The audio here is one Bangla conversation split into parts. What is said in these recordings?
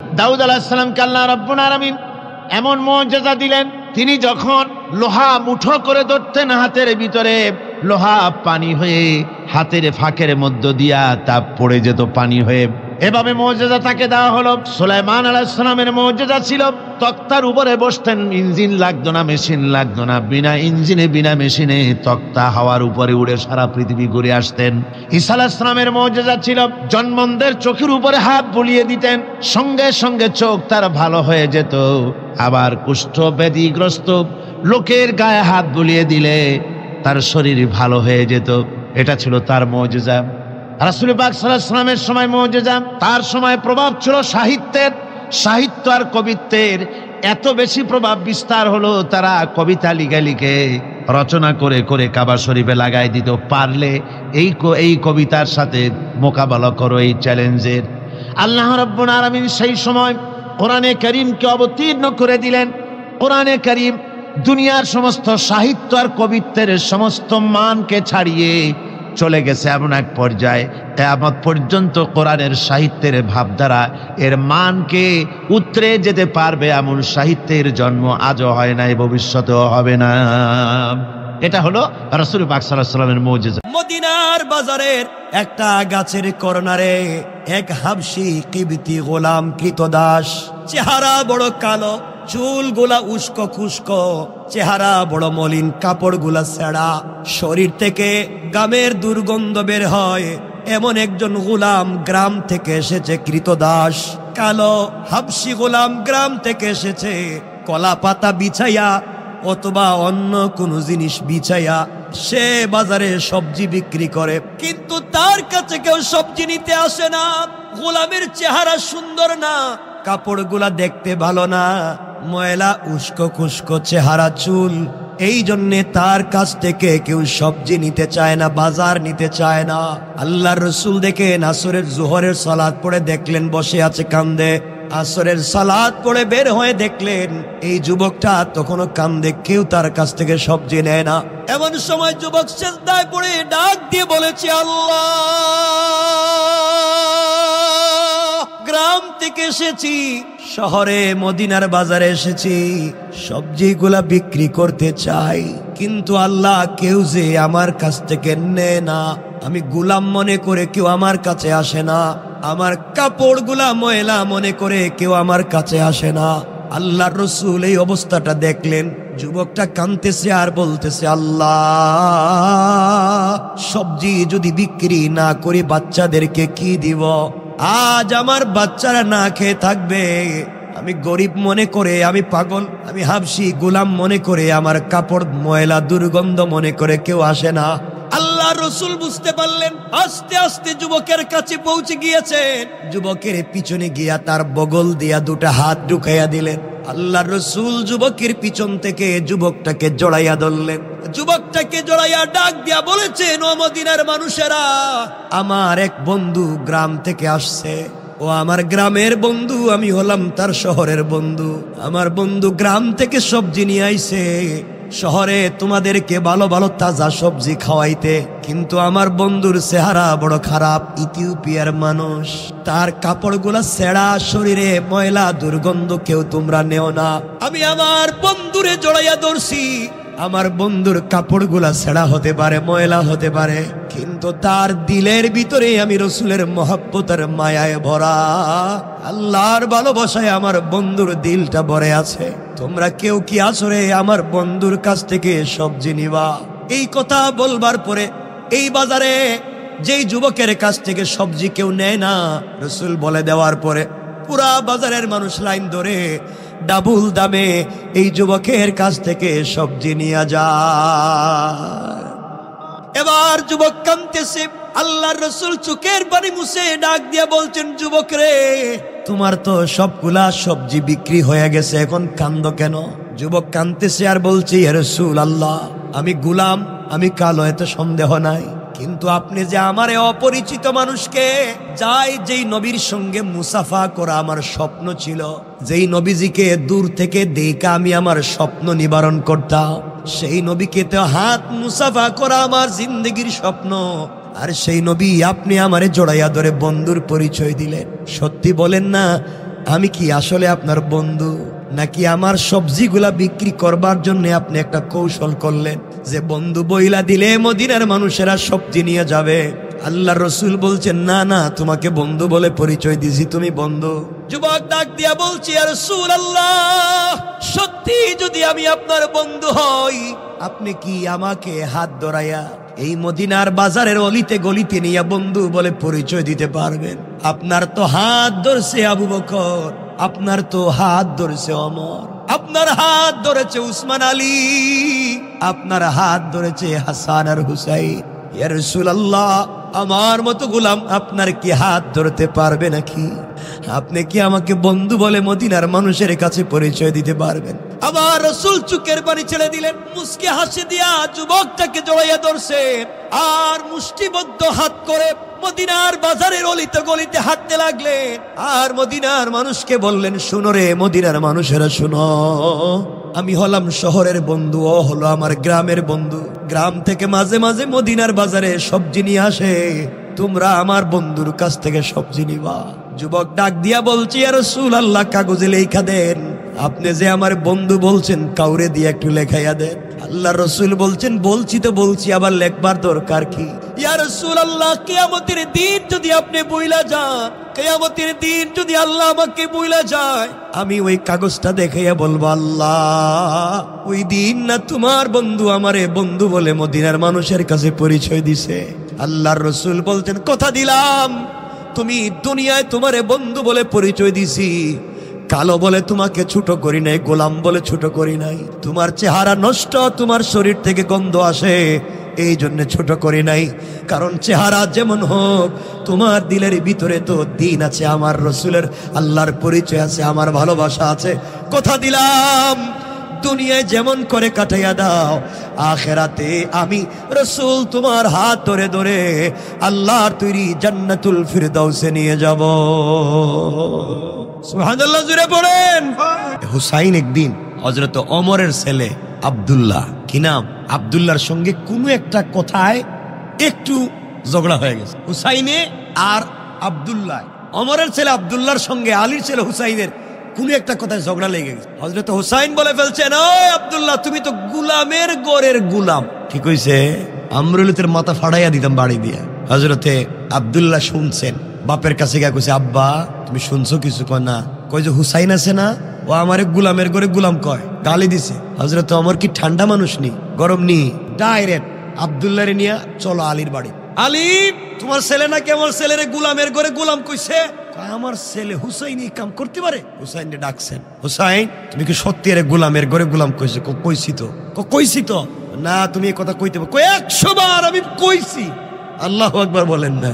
দাউদ আলাইহিস সালামকে আল্লাহ রাব্বুল আলামিন এমন মুজিজা দিলেন, তিনি যখন লোহা মুঠো করে ধরতেন হাতের ভিতরে, লোহা পানি হয়ে হাতের ফাঁকের মধ্য দিয়া তাপ পড়ে যেত পানি হয়ে। এভাবে মুজিজা তাকে দেওয়া হলো। সুলাইমান আলাইহিস সালামের মুজিজা ছিল তক্তার উপরে বসতেন, ইঞ্জিন লাগতো না, মেশিন লাগতো না, বিনা ইঞ্জিনে বিনা মেশিনে তক্তা হাওয়ার উপরে উড়ে সারা পৃথিবী ঘুরে আসতেন। ঈসা আলাইহিস সালামের মুজিজা ছিল জন্মদের চোখের উপরে হাত বুলিয়ে দিতেন, সঙ্গে সঙ্গে চোখ তার ভালো হয়ে যেত। আবার কুষ্ঠ ব্যাধিগ্রস্ত লোকের গায়ে হাত বুলিয়ে দিলে তার শরীর ভালো হয়ে যেত। এটা ছিল তার মুজিজা। রাসূল পাক সাল্লাল্লাহু আলাইহি ওয়াসাল্লামের সময় মুজিজা, তার সময় প্রভাব ছিল সাহিত্যের। সাহিত্য আর কবিত্বের এত বেশি প্রভাব বিস্তার হলো, তারা কবিতা লিখে লিখে রচনা করে করে কাবা শরীফে লাগাই দিত। পারলে এই কবিতার সাথে মোকাবেলা করো এই চ্যালেঞ্জের। আল্লাহ রাব্বুল আলামিন সেই সময় কোরআনে কারীমকে অবতীর্ণ করে দিলেন। কোরআনে কারীম দুনিয়ার সমস্ত সাহিত্য আর কবিত্বের সমস্ত মানকে ছাড়িয়ে চলে গেছে এমন এক পর্যায়ে, কিয়ামত পর্যন্ত কোরআনের সাহিত্যের ভাবধারা এর মানকে উতরে যেতে পারবে এমন সাহিত্যের জন্ম আজও হয় নাই, ভবিষ্যতেও হবে না। এটা হলো রাসূল পাক সাল্লাল্লাহু আলাইহি ওয়াসাল্লামের মুজিজা। মদিনার বাজারের একটা গাছের কর্নারে এক হাবশী কিবতি গোলাম কৃতদাস, চেহারা বড় কালো, চুলগুলা উস্কো খুস্কো, চেহারা বড় মলিন, কাপড়গুলা ছেঁড়া, শরীর থেকে গামের দুর্গন্ধ বের হয়, এমন একজন গোলাম গ্রাম থেকে এসেছে। কৃতদাস কালো হাবশী গোলাম গ্রাম থেকে এসেছে, কলা পাতা বিছাইয়া অথবা অন্য কোন জিনিস বিছাইয়া সে বাজারে সবজি বিক্রি করে, কিন্তু তার কাছে কেউ সবজি নিতে আসে না। গোলামের চেহারা সুন্দর না, কাপড়গুলা দেখতে ভালো না, ময়লা উস্কো খুস্কো চেহারা, চুল, এই জন্যে তার কাছ থেকে কেউ সবজি নিতে চায় না, বাজার নিতে চায় না। আল্লাহর রাসূল দেখেন আসরের জোহরের সালাত পড়ে দেখলেন বসে আছে কান্দে। আসরের সালাত পড়ে বের হয়ে দেখলেন এই যুবকটা তখনও কান্দে, কেউ তার কাছ থেকে সবজি নেয় না। এমন সময় যুবক সিজদায় পড়ে ডাক দিয়ে বলেছে, আল্লাহ, গ্রাম থেকে এসেছি, শহরে মদিনার বাজারে এসেছি, সবজিগুলা বিক্রি করতে চাই, কিন্তু আল্লাহ কেউ যে আমার কাছ থেকে নেয় না। আমি গোলাম মনে করে কেউ আমার কাছে আসে না, আমার কাপড়গুলা ময়লা মনে করে কেউ আমার কাছে আসে না। আল্লাহর রাসূল এই অবস্থাটা দেখলেন, যুবকটা কাঁদতেছে আর বলতেছে, আল্লাহ, সবজি যদি বিক্রি না করি বাচ্চাদেরকে কি দিব? আজ আমার বাচ্চারা না খেয়ে থাকবে। আমি গরিব মনে করে, আমি পাগল, আমি হাবশী গোলাম মনে করে, আমার কাপড় ময়লা দুর্গন্ধ মনে করে কেউ আসে না। আল্লাহ রাসূল বুঝতে পারলেন, আস্তে আস্তে যুবকের কাছে পৌঁছে গিয়েছেন। যুবকের পিছনে গিয়া তার বগল দিয়া দুটা হাত ঢুকাইয়া দিলেন। আল্লাহ রাসূল যুবকের পিছন থেকে যুবকটাকে জড়াইয়া ধরলেন। যুবকটাকে জড়াইয়া ডাক দিয়া বলেছেন, ও মদিনার মানুষেরা, আমার এক বন্ধু গ্রাম থেকে আসছে, ও আমার গ্রামের বন্ধু, আমি হলাম তার শহরের বন্ধু। আমার বন্ধু গ্রাম থেকে সবজি নিয়ে আইছে শহরে তোমাদেরকে ভালো ভালো তাজা সবজি খাওয়াইতে, কিন্তু আমার বন্ধুর চেহারা বড় খারাপ, ইথিওপিয়ার মানুষ, তার কাপড়গুলা ছেঁড়া, শরীরে ময়লা দুর্গন্ধ, কেউ তোমরা নেও না। আমি আমার বন্ধুরে জড়াইয়া ধরছি, আমার বন্ধুর কাপড়গুলা ছেঁড়া হতে পারে, ময়লা হতে পারে, কিন্তু তার দিলের ভিতরে আমি রাসূলের মহব্বতের মায়ায় ভরা, আল্লাহর ভালোবাসায় আমার বন্ধুর দিলটা ভরে আছে। তোমরা কেউ কি আসরে আমার বন্ধুর কাছ থেকে সবজি নিবা? এই কথা বলবার পরে এই বাজারে যেই যুবকের কাছ থেকে সবজি কেউ নেয় না, রাসূল বলে দেওয়ার পরে পুরা বাজারের মানুষ লাইন ধরে ডাবল দামে এই যুবকের কাছ থেকে সবজি নিয়ে যায়। এবার যুবক কাঁদতেছে, আল্লাহর রাসূল চোখের পানি মুছে ডাক দিয়া বলছেন, যুবক রে, তোমার তো সবগুলা সবজি বিক্রি হয়ে গেছে, এখন কান্দো কেন? যুবক কাঁদতেছে আর বলছে, ইয়া রাসূলুল্লাহ, আমি গোলাম, আমি কালো, এতে সন্দেহ নাই, কিন্তু আপনি যে আমার অপরিচিত মানুষকে যাই, যেই নবীর সঙ্গে মুসাফা করা আমার স্বপ্ন ছিল, যেই নবীজিকে দূর থেকে দেখা আমি আমার স্বপ্ন নিবারণ করতাম, সেই নবীকে তো হাত মুসাফা করা আমার জিন্দগির স্বপ্ন, আর সেই নবী আপনি আমারে জড়াইয়া ধরে বন্ধুর পরিচয় দিলেন। সত্যি বলেন না, আমি কি আসলে আপনার বন্ধু, নাকি আমার সবজিগুলা বিক্রি করবার জন্য আপনি একটা কৌশল করলেন যে বন্ধু বইলা দিলে মদিনার মানুষেরা সবজি নিয়ে যাবে? আল্লাহর রাসূল বলছেন, না না, তোমাকে বন্ধু বলে পরিচয় দিছি, তুমি বন্ধু। যুবক ডাক দিয়া বলছি, ইয়া রাসূলুল্লাহ, সত্যি যদি আমি আপনার বন্ধু হই, আপনি কি আমাকে হাত ধরাইয়া এই মদিনার বাজারের অলিতে গলিতে নিয়ে বন্ধু বলে পরিচয় দিতে পারবেন? আপনার তো হাত ধরছে আবু বকর, আপনার তো হাত ধরেছে ওমর, আপনার হাত ধরেছে উসমান আলী, আপনার হাত ধরেছে হাসান আর হুসাইন। ইয়া রাসূলুল্লাহ, আমার মতো গোলাম আপনার কি হাত ধরতে পারবে নাকি? আপনি কি আমাকে বন্ধু বলে মদিনার মানুষের কাছে পরিচয় দিতে পারবেন? আমার রাসূল চোখের পানি ছেড়ে দিলেন, মুস্কি হাসি দিয়া যুবকটাকে জড়াইয়া ধরছেন আর মুষ্টিবদ্ধ হাত করে মদিনার বাজারের অলিতে গলিতে হাঁটতে লাগলেন। আর মদিনার মানুষকে বললেন, শুনো রে মদিনার মানুষেরা, শুনো, আমি হলাম শহরের বন্ধু, ও হলো আমার গ্রামের বন্ধু। গ্রাম থেকে মাঝে মাঝে মদিনার বাজারে সবজি নিয়ে আসে, তোমরা আমার বন্ধুর কাছ থেকে সবজি নিবা। যুবক ডাক দিয়া বলছি, ইয়া রাসূলুল্লাহ, কাগজে লেখা দেন, আপনি যে আমার বন্ধু বলছেন, কাউরে দিয়ে একটু লেখাইয়া দেন। আল্লাহর রাসূল বলছেন, বলছি তো বলছি, আবার লেখবার দরকার কি? ইয়া রাসূলুল্লাহ, কিয়ামতের দিন যদি আপনি বইলা যান, কিয়ামতের দিন যদি আল্লাহ আমাকে বইলা যায়, আমি ওই কাগজটা দেখাইয়া বলবো, আল্লাহ, ওই দিন না তোমার বন্ধু আমারে বন্ধু বলে মদিনার মানুষের কাছে পরিচয় দিছে। আল্লাহর রাসূল বলতেন, কথা দিলাম, তুমি দুনিয়ায় তোমারে বন্ধু বলে পরিচয় দিছি, কালো বলে তোমাকে ছোট করি নাই, গোলাম বলে ছোট করি নাই। তোমার চেহারা নষ্ট, তোমার শরীর থেকে গন্ধ আসে, এই জন্য ছোট করি নাই। কারণ চেহারা যেমন হোক, তোমার দিলের ভিতরে তো দিন আছে, আমার রাসূলের আল্লাহর পরিচয় আছে, আমার ভালোবাসা আছে। কথা দিলাম, দুনিয়ায় যেমন করে কাটাইয়া দাও, আখেরাতে আমি রাসূল তোমার হাত ধরে ধরে আল্লাহর তৈরি জান্নাতুল ফিরদাউসে নিয়ে যাব। সুবহানাল্লাহ, জুড়ে পড়েন। হুসাইন একদিন হযরত ওমরের ছেলে আব্দুল্লাহ, কি নাম, আব্দুল্লাহর সঙ্গে কোনো একটা কথায় একটু ঝগড়া হয়ে গেছে। হুসাইনে আর আব্দুল্লাহ, ওমরের ছেলে আব্দুল্লাহর সঙ্গে আলীর ছেলে হুসাইনের কোন একটা কথায় ঝগড়া লেগে গেছে। হযরত হুসাইন বলে ফেলছেন, ওই আব্দুল্লাহ, তুমি তো গুলামের গরের গুলাম। ঠিক হইছে, আমরুলতের মাথা ফাড়াইয়া দিতাম বাড়ি দিয়া। হযরতে আব্দুল্লাহ শুনছেন, বাপের কাছে গিয়ে কইছে, আব্বা তুমি শুনছো কিছু? কয় না। কই যে হুসাইন আছে না, ও আমারে গুলামের গরে গুলাম কয়, গালি দিছে। হযরত ওমর কি ঠান্ডা মানুষ নি, গরম নি, ডাইরেক্ট আব্দুল্লাহরে নিয়ে চলো আলীর বাড়ি। আলী, তোমার ছেলে নাকি আমার ছেলেরে গুলামের গরে গুলাম কইছে? আমার ছেলে হুসাইন এই কাম করতে পারে? হুসাইন ডাকছেন, হুসাইন, তুমি কি সত্যি এর গোলামের ঘরে গোলাম কইছো? কইছি তো। কইছি তো না, তুমি এই কথা কইতে পারো? 100 বার আমি কইছি। আল্লাহু আকবার বলেন না।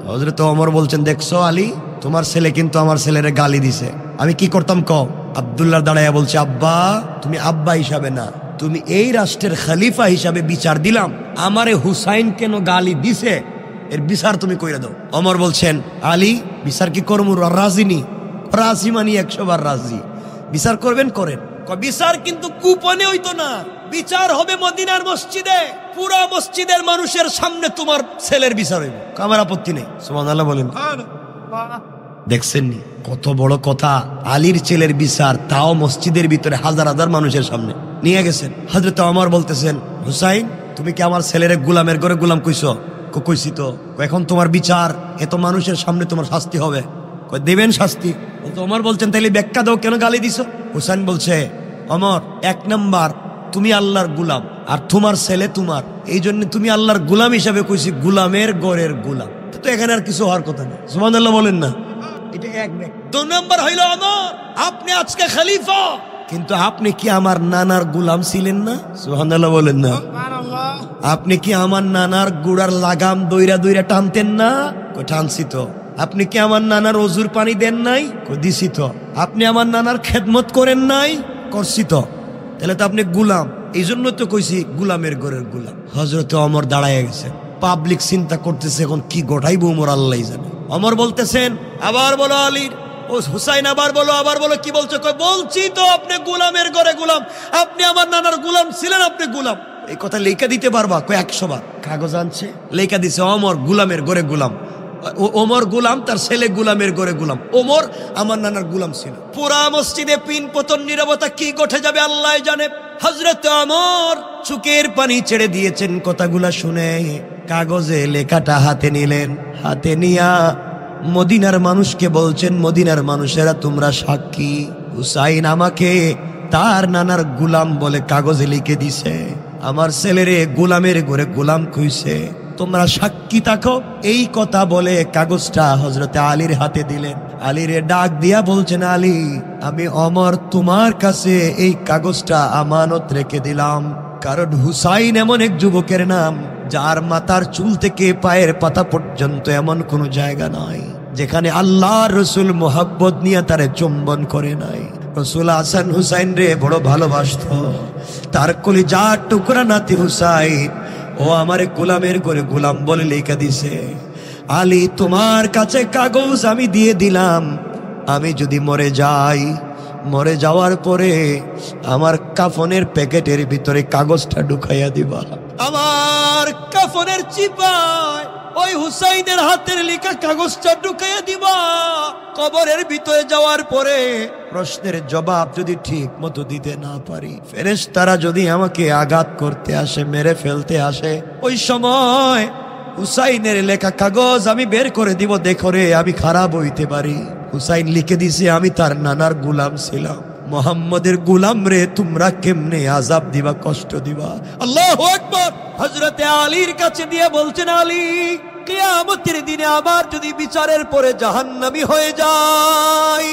হযরত ওমর বলছেন, দেখছো আলী, তোমার ছেলে কিন্তু আমার ছেলেরে গালি দিছে, আমি কি করতাম কও? আব্দুল্লাহ দাঁড়াইয়া বলছে, আব্বা, তুমি আব্বা হিসাবে না, তুমি এই রাষ্ট্রের খলিফা হিসাবে বিচার দিলাম, আমারে হুসাইন কেন গালি দিছে এর বিচার তুমি কইরা দাও। ওমর বলছেন, আলী, বিচার কি করমু? রাজি নি? রাজি মানি, 100 বার রাজি। বিচার করবেন, করেন। বিচার কিন্তু কুপনে হইতো না, বিচার হবে মদিনার মসজিদে, পুরো মসজিদের মানুষের সামনে তোমার ছেলের বিচার হইবে, আমার আপত্তি নেই। সুবহানাল্লাহ বলেন। দেখছেন নি কত বড় কথা? আলীর ছেলের বিচার, তাও মসজিদের ভিতরে হাজার হাজার মানুষের সামনে নিয়ে গেছেন। হযরত ওমর বলতেছেন, হুসাইন, তুমি কি আমার ছেলের গোলামের ঘরে গোলাম কইছো? কইছি তো। এখন তোমার বিচার, এত মানুষের সামনে তোমার শাস্তি হবে, দেবেন শাস্তি। ওমর বলছেন, তাইলে ব্যাখ্যা দাও, কেন গালি দিছো? হুসাইন বলছে, ওমর, 1 নাম্বার, তুমি আল্লাহর গোলাম আর তোমার ছেলে তোমার, এই জন্য তুমি আল্লাহর গোলাম হিসাবে কইছি, গোলামের ঘরের গোলাম, তো এখানে আর কিছু হওয়ার কথা না। সুবহানাল্লাহ বলেন না। এটা 1 ব্যাখ্যা। 2 নাম্বার হইল, ওমর, আপনি আজকে খলিফা, কিন্তু আপনি কি আমার নানার গোলাম ছিলেন না? সুবহানাল্লাহ বলেন না। আপনি কি আমার নানার গুড়ার লাগাম দইরা দইরা টানতেন না? টানছি তো। আপনি কি আমার নানার অজুর পানি দেন নাই? দিছি তো। আপনি আমার নানার খেদমত করেন নাই? করছি তো। তাহলে তো আপনি গুলাম, এই জন্য তো কইছি গুলামের ঘরের গুলাম। হযরত ওমর দাঁড়ায় গেছে, পাবলিক চিন্তা করতেছে এখন কি ঘটাইবো ওমর, আল্লাহই জানে। ওমর বলতেছেন, আবার বলো আলীর। ও হুসাইন, আবার বলো, কি বলছো? বলছি তো, আপনি গোলামের ঘরে গোলাম, আপনি আমার নানার গোলাম ছিলেন, আপনি গোলাম। এই কথা লেখা দিতে পারবা? 100 বার। কাগজ আনছে, লেখা দিছে, ওমর গোলামের ঘরে গোলাম। ওমর গোলাম, তার ছেলে গোলামের ঘরে গোলাম। ওমর আমার নানার গোলাম ছিল। পুরা মসজিদে পিন পতন নীরবতা, কি ঘটে যাবে আল্লাহ জানে। হযরত ওমর চোখের পানি ছেড়ে দিয়েছেন কথাগুলা শুনে। কাগজে লেখাটা হাতে নিলেন, হাতে নিয়া মদিনার মানুষকে বলছেন, মদিনার মানুষেরা তোমরা সাক্ষী, হুসাইন আমাকে তার নানার গোলাম বলে কাগজে লিখে দিছে, আমার ছেলেরে গোলামের ঘরে গোলাম কইছে, তোমরা সাক্ষী থাকো। এই কথা বলে কাগজটা হযরতে আলীর হাতে দিলেন। আলীরে ডাক দিয়া বলছেন, আলী আমি ওমর তোমার কাছে এই কাগজটা আমানত রেখে দিলাম, কারণ হুসাইন এমন এক যুবকের নাম যার মাথার চুল থেকে পায়ের পাতা পর্যন্ত এমন কোনো জায়গা নয় যেখানে আল্লাহ রসুল মোহাব্বত নিয়ে তারে চুম্বন করে নাই। রসুল হাসান হুসাইন রে বড় ভালোবাসত, তার কলিজার টুকরা নাতি হুসাইন ও আমার গোলামের ঘরে গোলাম বলে লেখা দিছে। আলী তোমার কাছে কাগজ আমি দিয়ে দিলাম, আমি যদি মরে যাই, মরে যাওয়ার পরে আমার কাফনের প্যাকেটের ভিতরে কাগজটা ঢুকাইয়া দিবা, আমার কাফনের চিপায় ওই হুসাইনের হাতের লেখা কাগজটা ঢুকাইয়া দিবা। কবরের ভিতরে যাওয়ার পরে প্রশ্নের জবাব যদি ঠিক মতো দিতে না পারি, ফেরেশতারা যদি আমাকে আঘাত করতে আসে, মেরে ফেলতে আসে, ওই সময় হুসাইনের লেখা কাগজ আমি বের করে দিব, দেখো রে আমি খারাপ হইতে পারি। হুসাইন লিখে দিছে আমি তার নানার গোলাম ছিলাম, মোহাম্মদের গোলাম রে তোমরা কেমনে আযাব দিবা, কষ্ট দিবা। আল্লাহু আকবার। হযরতে আলীর কাছে দিয়ে বলছেন, আলী কিয়ামতের দিনে আবার যদি বিচারের পরে জাহান্নামী হয়ে যাই,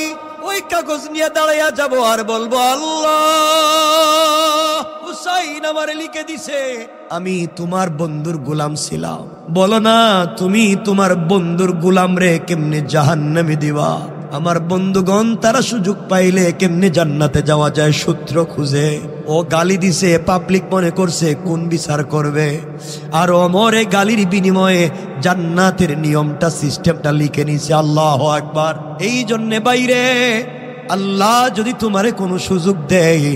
ওই কাগজ নিয়ে দাঁড়াইয়া যাব আর বলবো, আল্লাহ হুসাইন আমারে লিখে দিছে আমি তোমার বন্ধুর গোলাম ছিলাম, বলো না তুমি তোমার বন্ধুর গোলাম রে কেমনে জাহান্নামে দিবা। আমার বন্ধুগণ তারা সুযোগ পাইলে কেমনে জান্নাতে যাওয়া যায় সূত্র খুঁজে। ও গালি দিছে, পাবলিক মনে করছে কোন বিচার করবে, আর ওমর এই গালির বিনিময়ে জান্নাতের নিয়মটা সিস্টেমটা লিখে নিছে। আল্লাহু আকবার। এই জন্য বাইরে আল্লাহ যদি তোমারে কোনো সুযোগ দেয়,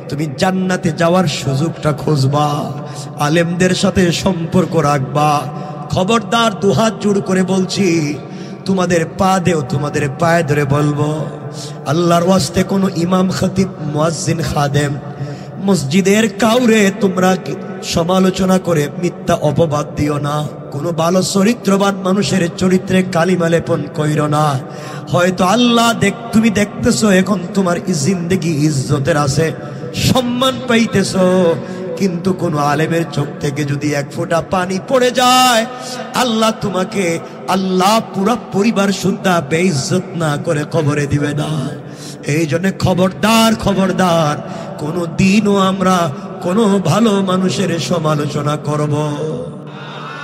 তুমি জান্নাতে যাওয়ার সুযোগটা খুঁজবা, আলেমদের সাথে সম্পর্ক রাখবা। খবরদার দুহাত জোড় করে বলছি, তোমাদের পা দেও, তোমাদের পায়ে ধরে বলবো, আল্লাহর ওয়াস্তে কোনো ইমাম, খতিব, মুয়াজ্জিন, খাদেম, মসজিদের কাউরে তোমরা সমালোচনা করে মিথ্যা অপবাদ দিও না। কোনো ভালো চরিত্রবান মানুষের চরিত্রে কালিমা লেপন কইরো না। হয়তো আল্লাহ তুমি দেখতেছো এখন তোমার জিন্দেগি ইজ্জতের আছে, সম্মান পাইতেছো, কিন্তু কোন আলেমের চোখ থেকে যদি এক ফোঁটা পানি পড়ে যায়, আল্লাহ তোমাকে, আল্লাহ পুরা পরিবার সুদ্ধা বেইজ্জত না করে কবরে দিবে না। এই জন্য খবরদার, খবরদার, কোনো দিনও আমরা কোনো ভালো মানুষের সমালোচনা করব,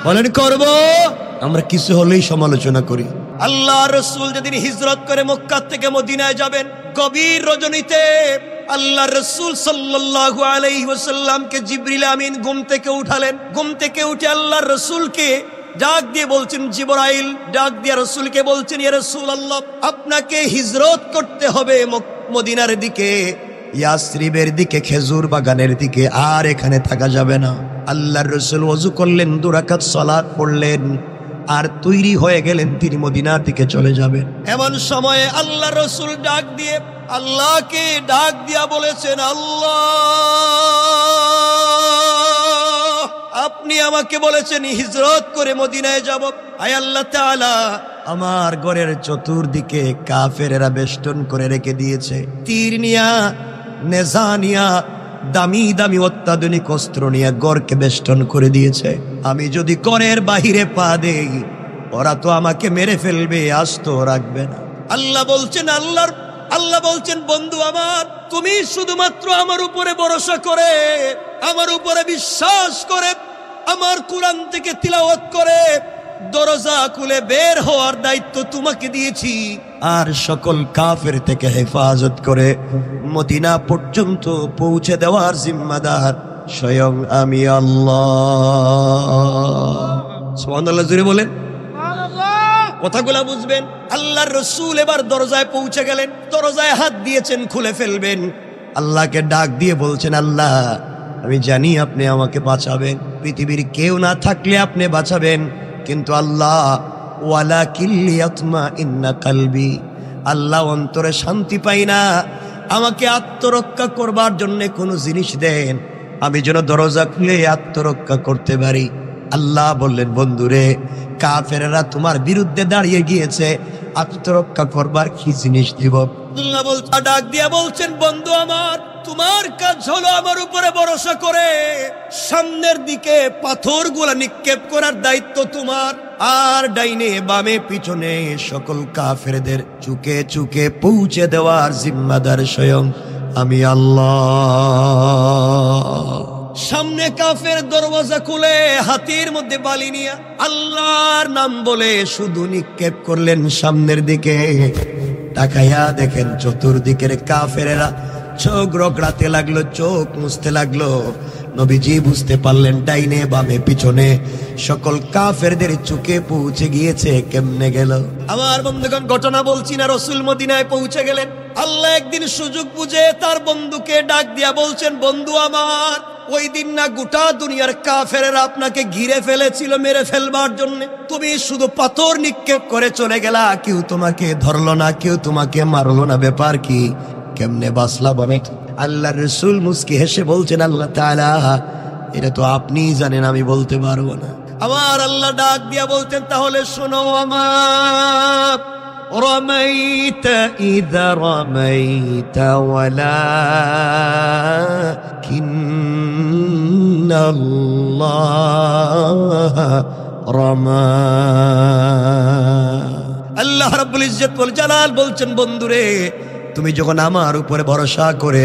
বলেন করব? আমরা কিছু হলেই সমালোচনা করি। আল্লাহ রসুল যেদিন হিজরত করে মক্কা থেকে মদিনায় যাবেন, গভীর রজনীতে আল্লাহ রসুল সাল্লাল্লাহু আলাইহি ওয়াসাল্লামকে জিবরিল আমিন ঘুম থেকে উঠালেন। ঘুম থেকে উঠে আল্লাহ রসুলকে ডাক দিয়ে বলছেন, জিবরাইল ডাক দিয়ে রসুলকে বলছেন, ইয়া রাসূলুল্লাহ আপনাকে হিজরত করতে হবে মদিনার দিকে, ইয়াসরিবের দিকে, খেজুর বাগানের দিকে, আর এখানে থাকা যাবে না। আল্লাহর রসুল ওযু করলেন, 2 রাকাত সালাত পড়লেন, আর তৈরি হয়ে গেলেন তিনি মদিনার দিকে চলে যাবেন। এমন সময়ে আল্লাহ রসুল ডাক দিয়ে আল্লাহকে ডাক দিয়া বলেছেন, আল্লাহ আপনি আমাকে বলেছেন হিজরত করে মদিনায় যাব, আয় আল্লাহ তাআলা আমার ঘরের চতুর্দিকে কাফেরেরা বেষ্টন করে রেখে দিয়েছে, তীর নিয়া, নেজা নিয়া, দামি দামি অত্যাধুনিক অস্ত্র নিয়ে গড়কে বেষ্টন করে দিয়েছে। আমি যদি ঘরের বাহিরে পা দেই, ওরা তো আমাকে মেরে ফেলবে, আস্ত রাখবে না। আল্লাহ বলছেন, বন্ধু আমার, তুমি শুধুমাত্র আমার উপরে ভরসা করে, আমার উপরে বিশ্বাস করে, আমার কোরআন থেকে তিলাওয়াত করে দরজা খুলে বের হওয়ার দায়িত্ব তোমাকে দিয়েছি, আর সকল কাফের থেকে হেফাজত করে মদিনা পর্যন্ত পৌঁছে দেওয়ার জিম্মাদার স্বয়ং আমি আল্লাহ। সুবহানাল্লাহ, জোরে বলেন। কথাগুলা বুঝবেন। আল্লাহর রসুল এবার দরজায় পৌঁছে গেলেন, দরজায় হাত দিয়েছেন, খুলে ফেলবেন। আল্লাহকে ডাক দিয়ে বলছেন, আল্লাহ আমি জানি আপনি আমাকে বাঁচাবেন, পৃথিবীর কেউ না থাকলে আপনি বাঁচাবেন, কিন্তু আল্লাহ ওয়ালাকিন লিয়াতমাইন্না কলবি, আল্লাহ অন্তরে শান্তি পাই না, আমাকে আত্মরক্ষা করবার জন্য কোনো জিনিস দেন, আমি যেন দরজা খুলে আত্মরক্ষা করতে পারি। আল্লাহ বললেন, বন্ধুরে, কাফেররা তোমার বিরুদ্ধে দাঁড়িয়ে গিয়েছে, আত্মরক্ষা করবার কি জিনিস দিব? আল্লাহ ডাক দিয়া বলছেন, বন্ধু আমার, তোমার কাজ হলো আমার উপরে ভরসা করে সামনের দিকে পাথরগুলা নিক্ষেপ করার দায়িত্ব তোমার, আর ডাইনে বামে পিছনে সকল কাফেরদের চুকে চুকে পৌঁছে দেওয়ার জিম্মাদার স্বয়ং আমি আল্লাহ। সামনে কাফের দরওয়াজা খুলে হাতির মধ্যে বালি নিয়ে আল্লাহর নাম বলে শুধু নিক্ষেপ করলেন সামনের দিকে। তাকাইয়া দেখেন চতুর্দিকের কাফেরেরা চোখ রগড়াতে লাগলো, চোখ মুছতে লাগলো। নবীজি বুঝতে পারলেন ডাইনে বামে পিছনে সকল কাফেরদের চোখে পৌঁছে গিয়েছে। কেমনে গেল? আমার বন্ধুগণ, ঘটনা বলছি না, রসুল মদিনায় পৌঁছে গেলেন। আল্লাহ একদিন সুযোগ বুঝে তার বন্ধুকে ডাক দিয়া বলছেন, বন্ধু আমার, ওই দিন না গোটা দুনিয়ার কাফেরেরা আপনাকে ঘিরে ফেলেছিল মেরে ফেলবার জন্য, তুমি শুধু পাথর নিক্ষেপ করে চলে গেলা, কেউ তোমাকে ধরলো না, কেউ তোমাকে মারলো না, ব্যাপার কি? কেমনে বাঁচলা বলে? আল্লাহর রাসূল মুস্কি হেসে বলছেন, আল্লাহ তাআলা, এটা তো আপনিই জানেন, আমি বলতে পারবো না। আমার আল্লাহ ডাক দিয়া বলতেন, তাহলে শোনো আমার, রমাইতা ইযা রমাইতা ওয়ালাকিন্নাল্লাহ রমা। আল্লাহ রাব্বুল ইজ্জত ওয়াল জালাল বলছেন, বন্ধুরে, তুমি যখন আমার উপরে ভরসা করে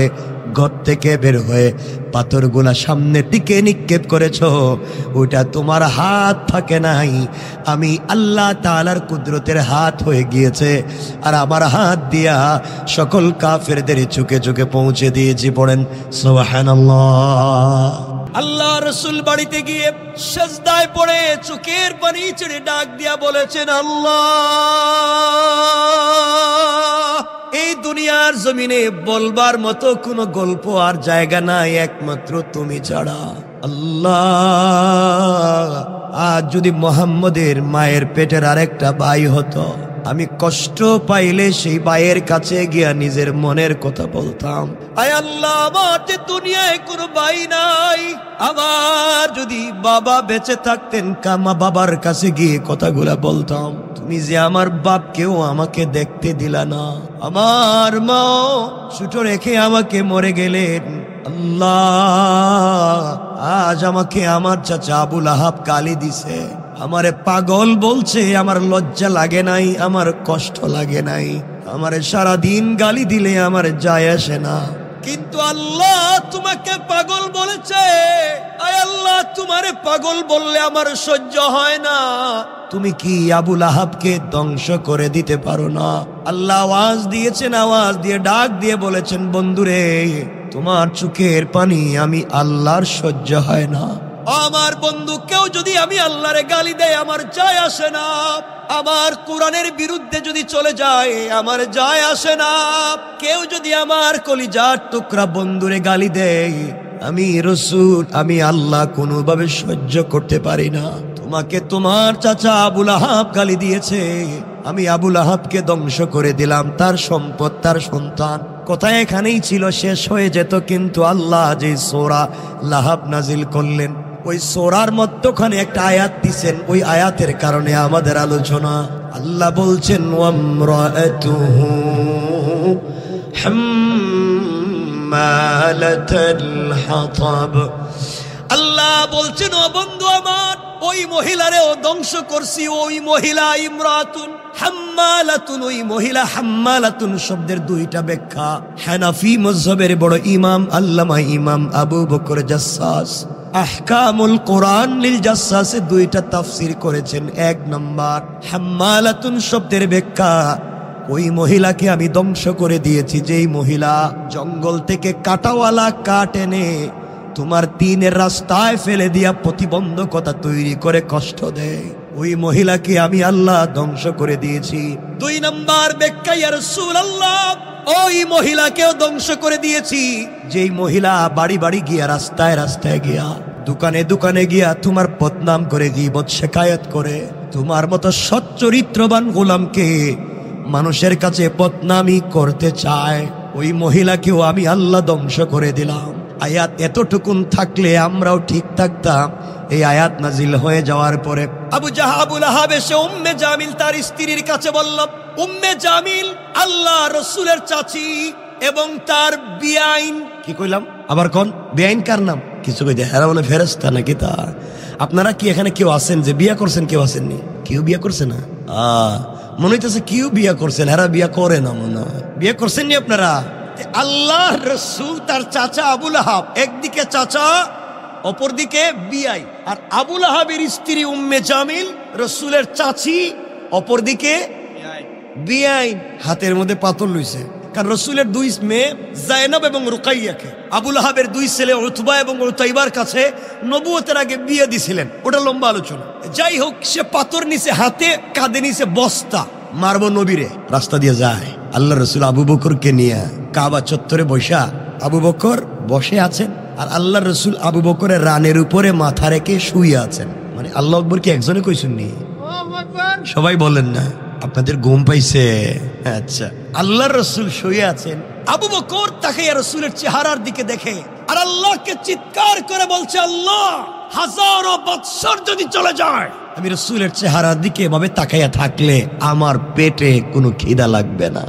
ঘর থেকে বের হয়ে পাথরগুলা সামনের দিকে নিক্ষেপ করেছো, ওটা তোমার হাত থাকে নাই, আমি আল্লাহ তাআলার কুদরতের হাত হয়ে গিয়েছে, আর আমার হাত দিয়া সকল কাফেরদের চোখে চোখে পৌঁছে দিয়েছি। পড়েন সুবহানাল্লাহ। আল্লাহ রাসূল বাড়িতে গিয়ে সিজদায় পড়ে চোখের পানি ছেড়ে ডাক দিয়া বলেছেন, আল্লাহ, এই দুনিয়ার জমিনে বলবার মতো কোনো গল্প আর জায়গা নাই একমাত্র তুমি ছাড়া। আল্লাহ, আজ যদি মোহাম্মদের মায়ের পেটের আরেকটা ভাই হতো, আমি কষ্ট পাইলে সেই ভাইয়ের কাছে গিয়া নিজের মনের কথা বলতাম। আয় আল্লাহ, আমার দুনিয়ায় কোনো ভাই নাই, আমার যদি বাবা বেঁচে থাকতেন, কামা বাবার কাছে গিয়ে কথাগুলা বলতাম। তুমি যে আমার বাপকেও আমাকে দেখতে দিলা না, আমার মা ছোট রেখে আমাকে মরে গেলেন। আল্লাহ, আজ আমাকে আমার চাচা আবু লাহাব গালি দিছে, আমারে পাগল বলছে, আমার লজ্জা লাগে নাই, আমার কষ্ট লাগে নাই, আমারে সারাদিন গালি দিলে আমার যায় আসে না, কিন্তু আল্লাহ তোমাকে পাগল বলেছে। আয় আল্লাহ, তোমারে পাগল বললে আমার সহ্য হয় না, তুমি কি আবু লাহাবকে ধ্বংস করে দিতে পারো না? আল্লাহ আওয়াজ দিয়েছেন, আওয়াজ দিয়ে ডাক দিয়ে বলেছেন, বন্ধুরে, তোমার চোখের পানি আমি আল্লাহর সহ্য হয় না। আমার বন্ধু, কেউ যদি আমি আল্লাহরে গালি দেয় আমার যায় আসে না, আমার কোরআনের বিরুদ্ধে যদি চলে যায় আমার যায় আসে না, কেউ যদি আমার কলিজার টুকরা বন্ধুরে গালি দেয়, আমি রাসূল, আমি আল্লাহ কোনোভাবে সহ্য করতে পারি না। তোমাকে তোমার চাচা আবু লাহাব গালি দিয়েছে, আমি আবু লাহাবকে ধ্বংস করে দিলাম, তার সম্পদ, তার সন্তান, কথা এখানেই ছিল, শেষ হয়ে যেত, কিন্তু আল্লাহ যে সূরা লাহাব নাজিল করলেন, ওই সূরার মধ্যখানে একটা আয়াত দিছেন, ওই আয়াতের কারণে আমাদের আলোচনা। আল্লাহ বলছেন, ওয়ামরাতুহু হাম্মালাতাল হাতাব। আল্লাহ বলছেন, ও বন্ধু আমার, ওই মহিলারেও ধ্বংস করছি। ওই মহিলা ইমরাতুন হাম্মালাতুন, ওই মহিলা হাম্মালাতুন শব্দের দুইটা ব্যাখ্যা হানাফি মাযহাবের বড় ইমাম আল্লামা ইমাম আবু বকর জাসসাস আহকামুল কোরআন লিল জাসসাসে দুইটা তাফসীর করেছেন। এক নাম্বার, হাম্মালাতুন শব্দের ব্যাখ্যা, ওই মহিলাকে আমি ধ্বংস করে দিয়েছি, যেই মহিলা জঙ্গল থেকে কাটাওয়ালা কাঠ এনে তোমার দ্বীনের রাস্তায় ফেলে দিয়া প্রতিবন্ধকতা তৈরি করে কষ্ট দেয়, ওই মহিলাকে আমি আল্লাহ ধ্বংস করে দিয়েছি। দুই নাম্বার ব্যাখ্যা, ইয়া রাসূলুল্লাহ, ওই মহিলাকেও ধ্বংস করে দিয়েছি, যেই মহিলা বাড়ি বাড়ি গিয়া, রাস্তায় রাস্তায় গিয়া, দোকানে দোকানে গিয়া তোমার বদনাম করে, গীবত শিকায়ত করে, তোমার মতো সৎ চরিত্রবান গোলামকে মানুষের কাছে বদনামি করতে চায়, ওই মহিলাকেও আমি আল্লাহ ধ্বংস করে দিলাম। আয়াত এতটুকুন থাকলে আমরাও ঠিক থাকতাম। এই আয়াত নাজিল হয়ে যাওয়ার পরে আবুল আহাব এসে উম্মে জামিল তার স্ত্রীর কাছে বলল, উম্মে জামিল আল্লাহ রসুলের চাচি এবং তার বিআইন। কি কইলাম আবার কোন বিআইন? কার নাম? কিছু কই দেয়, বলে ফেরেশতা নাকি তা? আপনারা কি এখানে কেউ আছেন যে বিয়া করছেন? কেউ আসেননি? কেউ বিয়া করছে না? মনে হইতেছে কেউ বিয়া করছেন, এরা বিয়া করে না মনে হয়। বিয়া করছেননি আপনারা? আল্লাহ রসুল তার চাচা আবুল আহাব, একদিকে চাচা অপরদিকে বিআই, আর আবুল আহাবের স্ত্রী উম্মে জামিল রসুলের চাচি, অপরদিকে বিআই। হাতের মধ্যে পাথর লইছে, কারণ রসুলের দুই মেয়ে জায়নাব এবং রুকাইয়াকে আবুল আহাবের দুই ছেলে উতবা এবং উতাইবার কাছে নবুয়তের আগে বিয়ে দিছিলেন। ওটা লম্বা আলোচনা। যাই হোক, সে পাথর নিচে, হাতে কাঁধে নিচে বস্তা, মারবো নবীরে। রাস্তা দিয়ে যায়, আল্লাহ রসুল আবু বকরকে নিয়ে কাবা চত্বরে বসা। আবু বকর বসে আছেন আর আল্লাহ রসুল আবু বকরের রানের উপরে মাথা রেখে শুয়ে আছেন। মানে আল্লাহ আকবর কি একজনে কইসুননি? সবাই বলেন না, আপনাদের ঘুম পাইছে? আচ্ছা, আল্লাহ রসুল শুয়ে আছেন, আবু বকর তাকাইয়া রসুলের চেহারার দিকে দেখে আর আল্লাহকে চিৎকার করে বলছে, আল্লাহ হাজারো বৎসর যদি চলে যায় আমি রসুলের চেহারার দিকে এভাবে তাকাইয়া থাকলে আমার পেটে কোনো খিদা লাগবে না।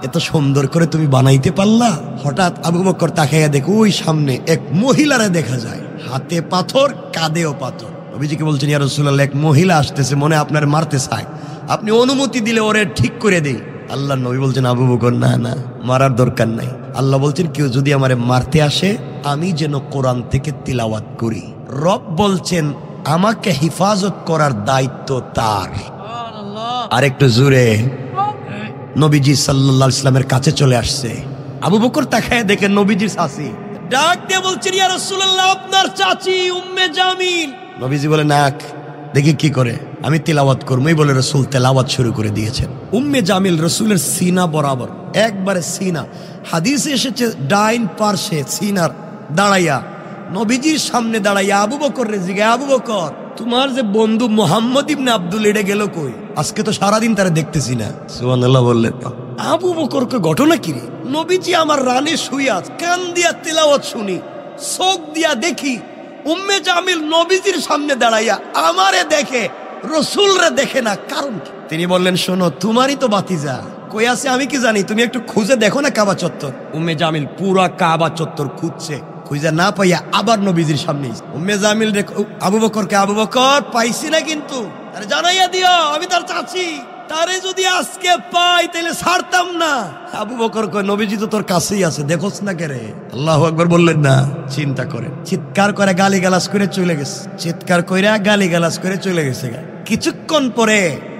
এত সুন্দর করে তুমি বানাইতে পারলা। হঠাৎ আবু বকর তাকাইয়া দেখো, ওই সামনে এক মহিলারে দেখা যায়, হাতে পাথর, কাঁধেও পাথর। নবীজিকে বলছেন, ইয়া রাসূলুল্লাহ, এক মহিলা আসতেছে, মনে আপনার মারতে চায়, আপনি অনুমতি দিলে ওরে ঠিক করে দেই। আল্লাহ নবী বলছেন, আবু বকর না না, মারার দরকার নাই। আল্লাহ বলছেন, কেউ যদি আমারে মারতে আসে আমি যেন কোরআন থেকে তিলাওয়াত করি। রব বলছেন আমাকে হিফাজত করার দায়িত্ব তার। আর একটু জোরে। নবীজি সাল্লাল্লাহু আলাইহি ওয়াসাল্লামের কাছে চলে আসছে। আবু বকর তাকায় দেখে নবীজির চাচি, ডাক দিয়ে বলছেন, ইয়া রাসূলুল্লাহ, আপনার চাচি উম্মে জামিল। নবীজি বলে, নাক দেখি কি করে, আমি তিলাওয়াত করবো। এই বলে রসুল তেলাওয়াত শুরু করে দিয়েছেন। উম্মে জামিল রসুলের সিনা বরাবর, একবারে সিনা। হাদিসে এসেছে ডাইন পার্শ্বে সিনার দাঁড়াইয়া, নবীজির সামনে দাঁড়াইয়া আবু বকর রে জিজ্ঞাসা, আবু বকর, তোমার যে বন্ধু মোহাম্মদ ইবনে আব্দুল এটা গেল কই? আজকে তো সারাদিন তারা দেখতেছি না। সুবহানাল্লাহ বললেন। আবু বকরকে ঘটনা কি রে? নবীজি আমার রানে শুয়ে আছে, কান দিয়া তেলাওয়াত শুনি, চোখ দিয়া দেখি উম্মে জামিল নবীজির সামনে দাঁড়াইয়া আমারে দেখে, রসুল রে দেখে না, কারণ কি? তিনি বললেন, শোনো, তোমারই তো বাতিজা কই আছে আমি কি জানি, তুমি একটু খুঁজে দেখো না কাবা চত্বর। উম্মে জামিল পুরা কাবা চত্বর খুঁজছে, খুঁজে না পাইয়া আবার নবীজির সামনে। উম্মে জামিল আবু বকরকে, আবু বকর, পাইছি না কিন্তু, আরে জানাইয়া দিও আমি তার চাচি, তারে যদি আজকে পাই তাহলে ছাড়তাম না। আবু বকর কয়, নবীজি তো তোর কাছেই আছে, দেখোস না কে রে? আল্লাহু আকবার বললেন না? চিন্তা করে, চিৎকার করে গালিগালাজ করে চলে গেছে, চিৎকার করে গালিগালাজ করে চলে গেছে।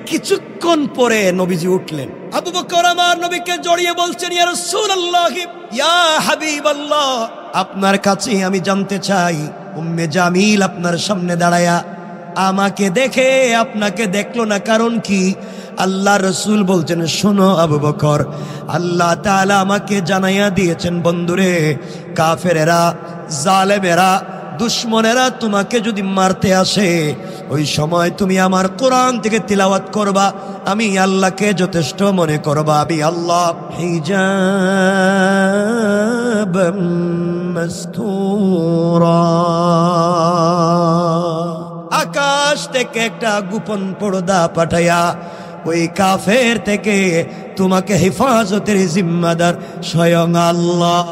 কিছুক্ষণ পরে নবীজি উঠলেন। আবু বকর আমার নবীকে জড়িয়ে বলছেন, ইয়া রাসূলুল্লাহ, ইয়া হাবিবাল্লাহ, আপনার কাছে আমি জানতে চাই, উম্মে জামিল আপনার সামনে দাঁড়ায়া আমাকে দেখে আপনাকে দেখলো না, কারণ কি? আল্লাহ রসুল বলছেন, শোনো আবু বকর, আল্লাহ তাআলা আমাকে জানাইয়া দিয়েছেন, বন্ধুরে, কাফেরেরা, জালেমেরা, দুশ্মনেরা তোমাকে যদি মারতে আসে, ওই সময় তুমি আমার কোরআন থেকে তিলাওয়াত করবা, আমি আল্লাহকে যথেষ্ট মনে করবা। আমি আল্লাহ হিজাবাম মাসতুরা, আকাশ থেকে একটা গোপন পর্দা পাঠাইয়া ওই কাফের থেকে তোমাকে হেফাজতের জিম্মাদার স্বয়ং আল্লাহ।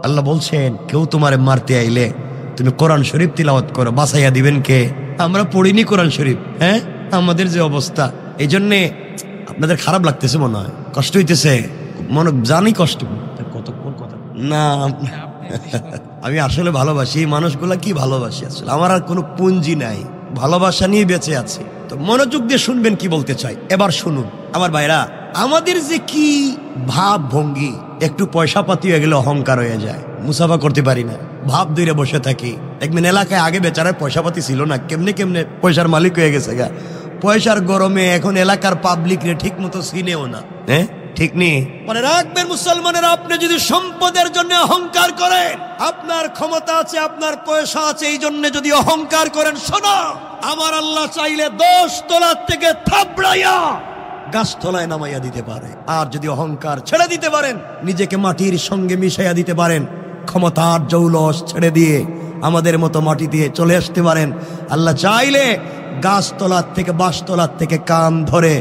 আল্লাহ বলছেন, কেউ তোমারে মারতে আইলে তুমি কোরআন শরীফ তিলাওয়াত করো, বাঁচাইয়া দিবেন কে? আমরা পড়িনি কোরআন শরীফ, হ্যাঁ? আমাদের যে অবস্থা, এই জন্যে আপনাদের খারাপ লাগতেছে, মনে হয় কষ্ট হইতেছে, মনে জানি কষ্ট। কতক্ষণ কথা না, আমি আসলে ভালোবাসি এই মানুষগুলা, কি ভালোবাসি আসলে, আমার আর কোনো পুঞ্জি নাই, ভালোবাসা নিয়ে বেঁচে আছি। তো মনোযোগ দিয়ে শুনবেন কি বলতে চাই, এবার শুনুন আমার ভাইরা। আমাদের যে কি ভাব ভঙ্গি, একটু পয়সা পাতি হয়ে গেলে অহংকার হয়ে যায়, মুসাফা করতে পারি না, ভাব ধরে বসে থাকি। দেখবেন এলাকায় আগে বেচারার পয়সা পাতি ছিল না, কেমনে কেমনে পয়সার মালিক হয়ে গেছে গা। পয়সার গরমে এখন এলাকার পাবলিক রে ঠিক মতো চিনেও না, হ্যাঁ? ঠিক নেই? মনে রাখবেন মুসলমানেরা, আপনি যদি সম্পদের জন্য অহংকার করেন, আপনার ক্ষমতা আছে, আপনার পয়সা আছে, এই জন্য যদি অহংকার করেন, শোনো, আমার আল্লাহ চাইলে 10 তলা থেকে থাবড়াইয়া গাছতলায় নামাইয়া দিতে পারে। আর যদি অহংকার ছেড়ে দিতে পারেন, নিজেকে মাটির সঙ্গে মিশাইয়া দিতে পারেন, ক্ষমতার জৌলস ছেড়ে দিয়ে আমাদের মতো মাটি দিয়ে চলে আসতে পারেন, আল্লাহ চাইলে গাছতলার থেকে বাঁশতলার থেকে কান ধরে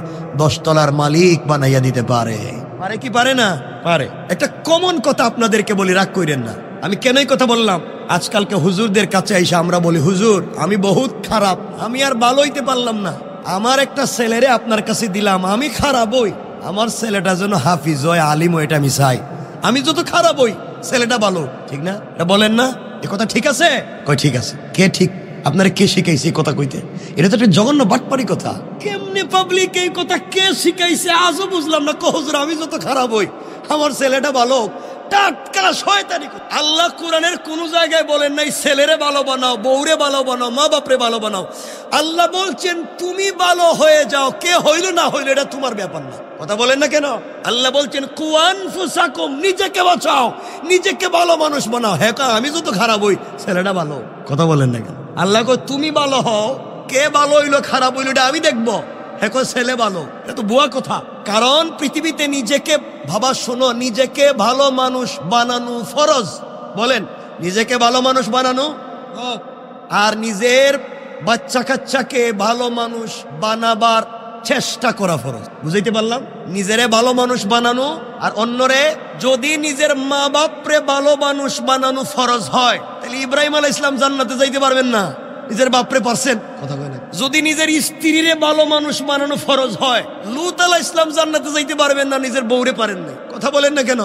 10 তলার মালিক বানাইয়া দিতে পারে। পারে কি পারে না? পারে। একটা কমন কথা আপনাদেরকে বলি, রাগ কইরেন না। আমি কেনই কথা বললাম, আজকালকে হুজুরদের কাছে এসে আমরা বলি, হুজুর আমি বহুত খারাপ, আমি আর ভালো হইতে পারলাম না, আমার একটা ছেলেরে আপনার কাছে দিলাম, আমি খারাপ হই, আমার ছেলেটা যেন হাফিজ হয়, আলিম হয়, এটা আমি চাই, আমি যত খারাপ হই ছেলেটা ভালো। ঠিক না? এটা বলেন না? এ কথা ঠিক আছে? কই ঠিক আছে। কে ঠিক? আপনারা কে শিখাইছে এই কথা কইতে? এটা তো একটা জঘন্য বাটপারি কথা। কেমনে পাবলিক এই কথা কে শিখাইছে আজও বুঝলাম না। হুজুর আমি যত খারাপ হই আমার ছেলেটা ভালো, টাটকা শয়তানি। আল্লাহ কোরআনের কোন জায়গায় বলেন নাই ছেলেরে ভালো বানাও, বউরে ভালো বানাও, মা বাপরে ভালো বানাও। আল্লাহ বলছেন তুমি ভালো হয়ে যাও, কে হইল না হইল এটা তোমার ব্যাপার না। কথা বলেন না কেন? আল্লাহ বলছেন কু আনফুসাকুম, নিজেকে বাঁচাও, নিজেকে ভালো মানুষ বানাও। হ্যাঁ আমি যত খারাপ হই ছেলেটা ভালো। কথা বলেন না কেন? আল্লাহ কো তুমি ভালো হও, কে ভালো হইলো খারাপ হইলো এটা আমি দেখবো। হ্যাঁ ছেলে ভালো, এটা তো বুয়া কথা। কারণ পৃথিবীতে নিজেকে ভাবা, শোনো, নিজেকে ভালো মানুষ বানানো ফরজ। বলেন, নিজেকে ভালো মানুষ বানানো আর নিজের বাচ্চা কাচ্চাকে ভালো মানুষ বানাবার চেষ্টা করা ফরজ। বুঝাইতে পারলাম? নিজেরে ভালো মানুষ বানানো আর অন্যরে, যদি নিজের মা বাপরে ভালো মানুষ বানানো ফরজ হয়, তাহলে ইব্রাহিম আলাইহিস সালাম জান্নাতে যাইতে পারবেন না? নিজের বাপরে পারছেন? কথা কয় না। যদি নিজের স্ত্রীরে ভালো মানুষ বানানো ফরজ হয়, লূত আলাইহিস সালাম জান্নাতে যাইতে পারবেন না, নিজের বউরে পারেন না। কথা বলেন না কেন?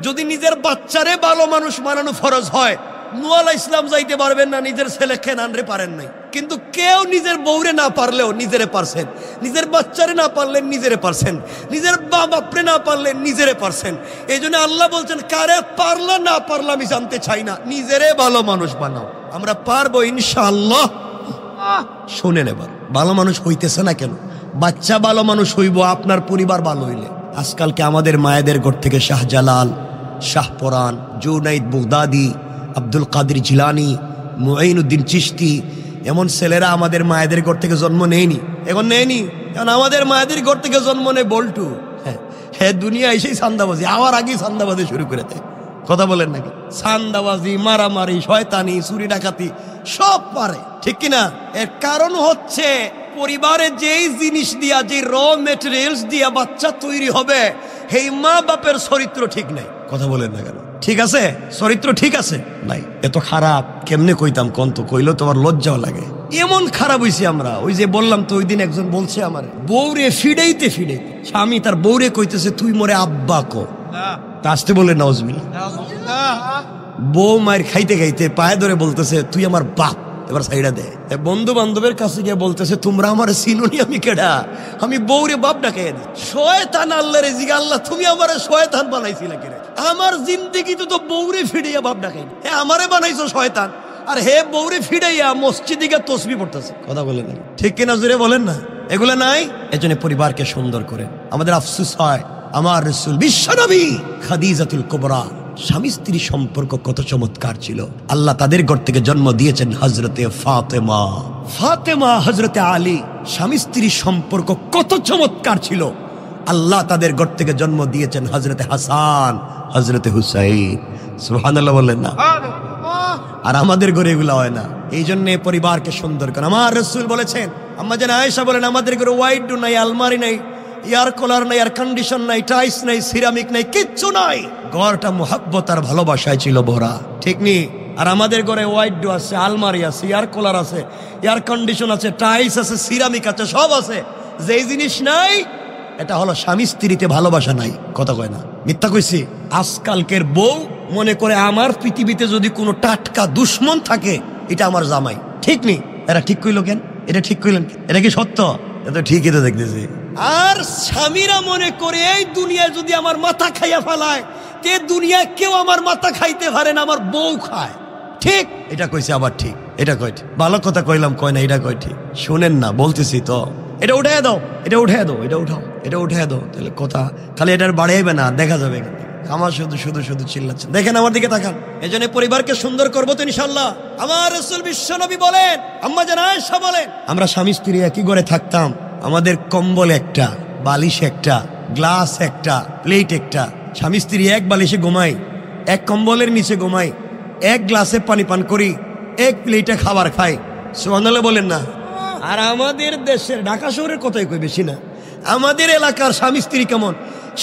যদি নিজের বাচ্চারে ভালো মানুষ বানানো ফরজ হয়, নূহ আলাইহিস সালাম যাইতে পারবেন না, নিজের ছেলে কেনানরে পারেন নাই। কিন্তু কেউ নিজের বউরে না পারলেও নিজেরে পারছেন, নিজের বাচ্চারে না পারলেন নিজেরে পারছেন, নিজের বাপরে না পারলেন নিজেরে পারছেন। এই জন্য আল্লাহ বলছেন কারে পারলা না পারলা আমি জানতে চাই না, নিজেরে ভালো মানুষ বানাও। আমরা পারবো ইনশাআল্লাহ। শোনেন এবার, ভালো মানুষ হইতেছে না কেন? বাচ্চা ভালো মানুষ হইব আপনার পরিবার ভালো হইলে। আজকালকে আমাদের মায়েদের ঘর থেকে শাহজালাল, শাহপরান, জুনাইদ বুগদাদি, আব্দুল কাদের জিলানি, মুঈনুদ্দিন চিশতি, এমন ছেলেরা আমাদের মায়েদের ঘর থেকে জন্ম নেয়নি। এখন নেয়নি, এখন আমাদের মায়েদের ঘর থেকে জন্ম নেয় বল্টু। হ্যাঁ দুনিয়া এসেই সান্দাবাজি, আমার আগেই সান্দাবাজি শুরু করে দেয়। কথা বলেন নাকি? সান্দাবাজি, মারামারি, শয়তানি, চুরি ডাকাতি সব পারে। ঠিক কিনা? এর কারণ হচ্ছে পরিবারের যেই জিনিস দিয়া, যে র মেটেরিয়ালস দিয়া বাচ্চা তৈরি হবে, সেই মা বাপের চরিত্র ঠিক নাই। কথা বলেন না কেন? ঠিক আছে, চরিত্র ঠিক আছে নাই, এত খারাপ কেমনে কইতাম কোন? তো কইলো তোমার লজ্জাও লাগে, এমন খারাপ হইছি আমরা। ওই যে বললাম তো, ওই দিন একজন বলছে আমার বউরে ফিডাইতে ফিডাইতে, স্বামী তার বউরে কইতেছে তুই মোরে আব্বা কো, তা আসতে বলে নাউজুবিল্লাহ। বউ মায়ের খাইতে খাইতে পায়ে ধরে বলতেছে তুই আমার বাপ, এবার সাইডা দে। বন্ধু বান্ধবের কাছে গিয়ে বলতেছে তোমরা আমার চিনুনি, আমি কেডা? আমি বউরে বাপ ডাকাই দিই। শয়তান আল্লাহরে জিগা, আল্লাহ তুমি আমারে শয়তান বানাইছিলা কেন? আমার জিন্দেগিতে তো বউরে ফিডাইয়া বাপ ডাকাই, হে আমারে বানাইছো শয়তান, আর হে বউরে ফিডাইয়া মসজিদে গিয়ে তসবিহ পড়তেছে। কথা বলেন না? ঠিক কিনা জোরে বলেন না? এগুলা নাই। এজন্য পরিবারকে সুন্দর করে আমাদের আফসোস হয়। আমার রাসূল বিশ্বনবী খাদিজাতুল কুবরা, স্বামী স্ত্রী সম্পর্ক কত চমৎকার ছিল। আল্লাহ তাদের ঘর থেকে জন্ম দিয়েছেন হযরতে ফাতেমা, ফাতেমা হযরতে আলী, স্বামী স্ত্রী সম্পর্ক কত চমৎকার ছিল। আল্লাহ তাদের ঘর থেকে জন্ম দিয়েছেন হযরতে হাসান, হযরতে হুসাইন। সুবহানাল্লাহ বললেন না? আর আমাদের ঘরে এগুলো হয় না। এই জন্য পরিবারকে সুন্দর করে আমার রাসূল বলেছেন। আম্মা জান আয়েশা বলেন আমাদের ঘরে ওয়াইড ডো নাই, আলমারি নাই, এয়ার কুলার নাই, এয়ার কন্ডিশন নাই, টাইলস নাই, সিরামিক নাই, কিচ্ছু নাই। ঘরটা মুহাব্বত আর ভালোবাসায় ছিল ভরা। ঠিক নি? আর আমাদের ঘরে ওয়াইড ডো আছে, আলমারি আছে, এয়ার কুলার আছে, এয়ার কন্ডিশন আছে, টাইলস আছে, সিরামিক আছে, সব আছে। যেই জিনিস নাই এটা হলো স্বামী স্ত্রীতে ভালোবাসা নাই। কথা কয় না? মিথ্যা কইছি? আজকালকের বউ মনে করে আমার পৃথিবীতে যদি কোনো টাটকা দুশ্মন থাকে এটা আমার জামাই। ঠিক নি? এরা ঠিক কইল কেন? এটা ঠিক কইলেন? এটা কি সত্য? এটা ঠিকই তো দেখতেছি। আর স্বামীরা মনে করে এই দুনিয়ায় যদি আমার মাথা খাইয়া ফেলায়, তে দুনিয়া কেউ আমার মাথা খাইতে পারে না, আমার বউ খায়। ঠিক? এটা কইছে আবার ঠিক, এটা কয় ঠিক। ভালো কথা কইলাম, কয় না এটা কয় ঠিক। শুনেন না, বলতেছি তো। এটা উঠে দাও, এটা উঠে দাও, এটা উঠাও, এটা উঠে দাও। তাহলে কথা খালি এটার বাড়াইবে না, দেখা যাবে আমার শুধু শুধু শুধু চিল্লাচ্ছেন। দেখেন আমার দিকে তাকান। এই জন্য পরিবারকে সুন্দর করবো তো ইনশাল্লাহ। আমার রাসূল বিশ্বনবী বলেন, আম্মা জান আয়েশা বলেন, আমরা স্বামী স্ত্রী একই ঘরে থাকতাম। আমাদের কম্বল একটা, বালিশ একটা, গ্লাস একটা, প্লেট একটা। স্বামী স্ত্রী এক বালিশে ঘুমাই, এক কম্বলের নিচে ঘুমাই, এক গ্লাসে পানি পান করি, এক প্লেটে খাবার খাই। সুবহানাল্লাহ বলেন না? আর আমাদের দেশের ঢাকা শহরের কথাই কই, বেশি না। আমাদের এলাকার স্বামী স্ত্রী কেমন?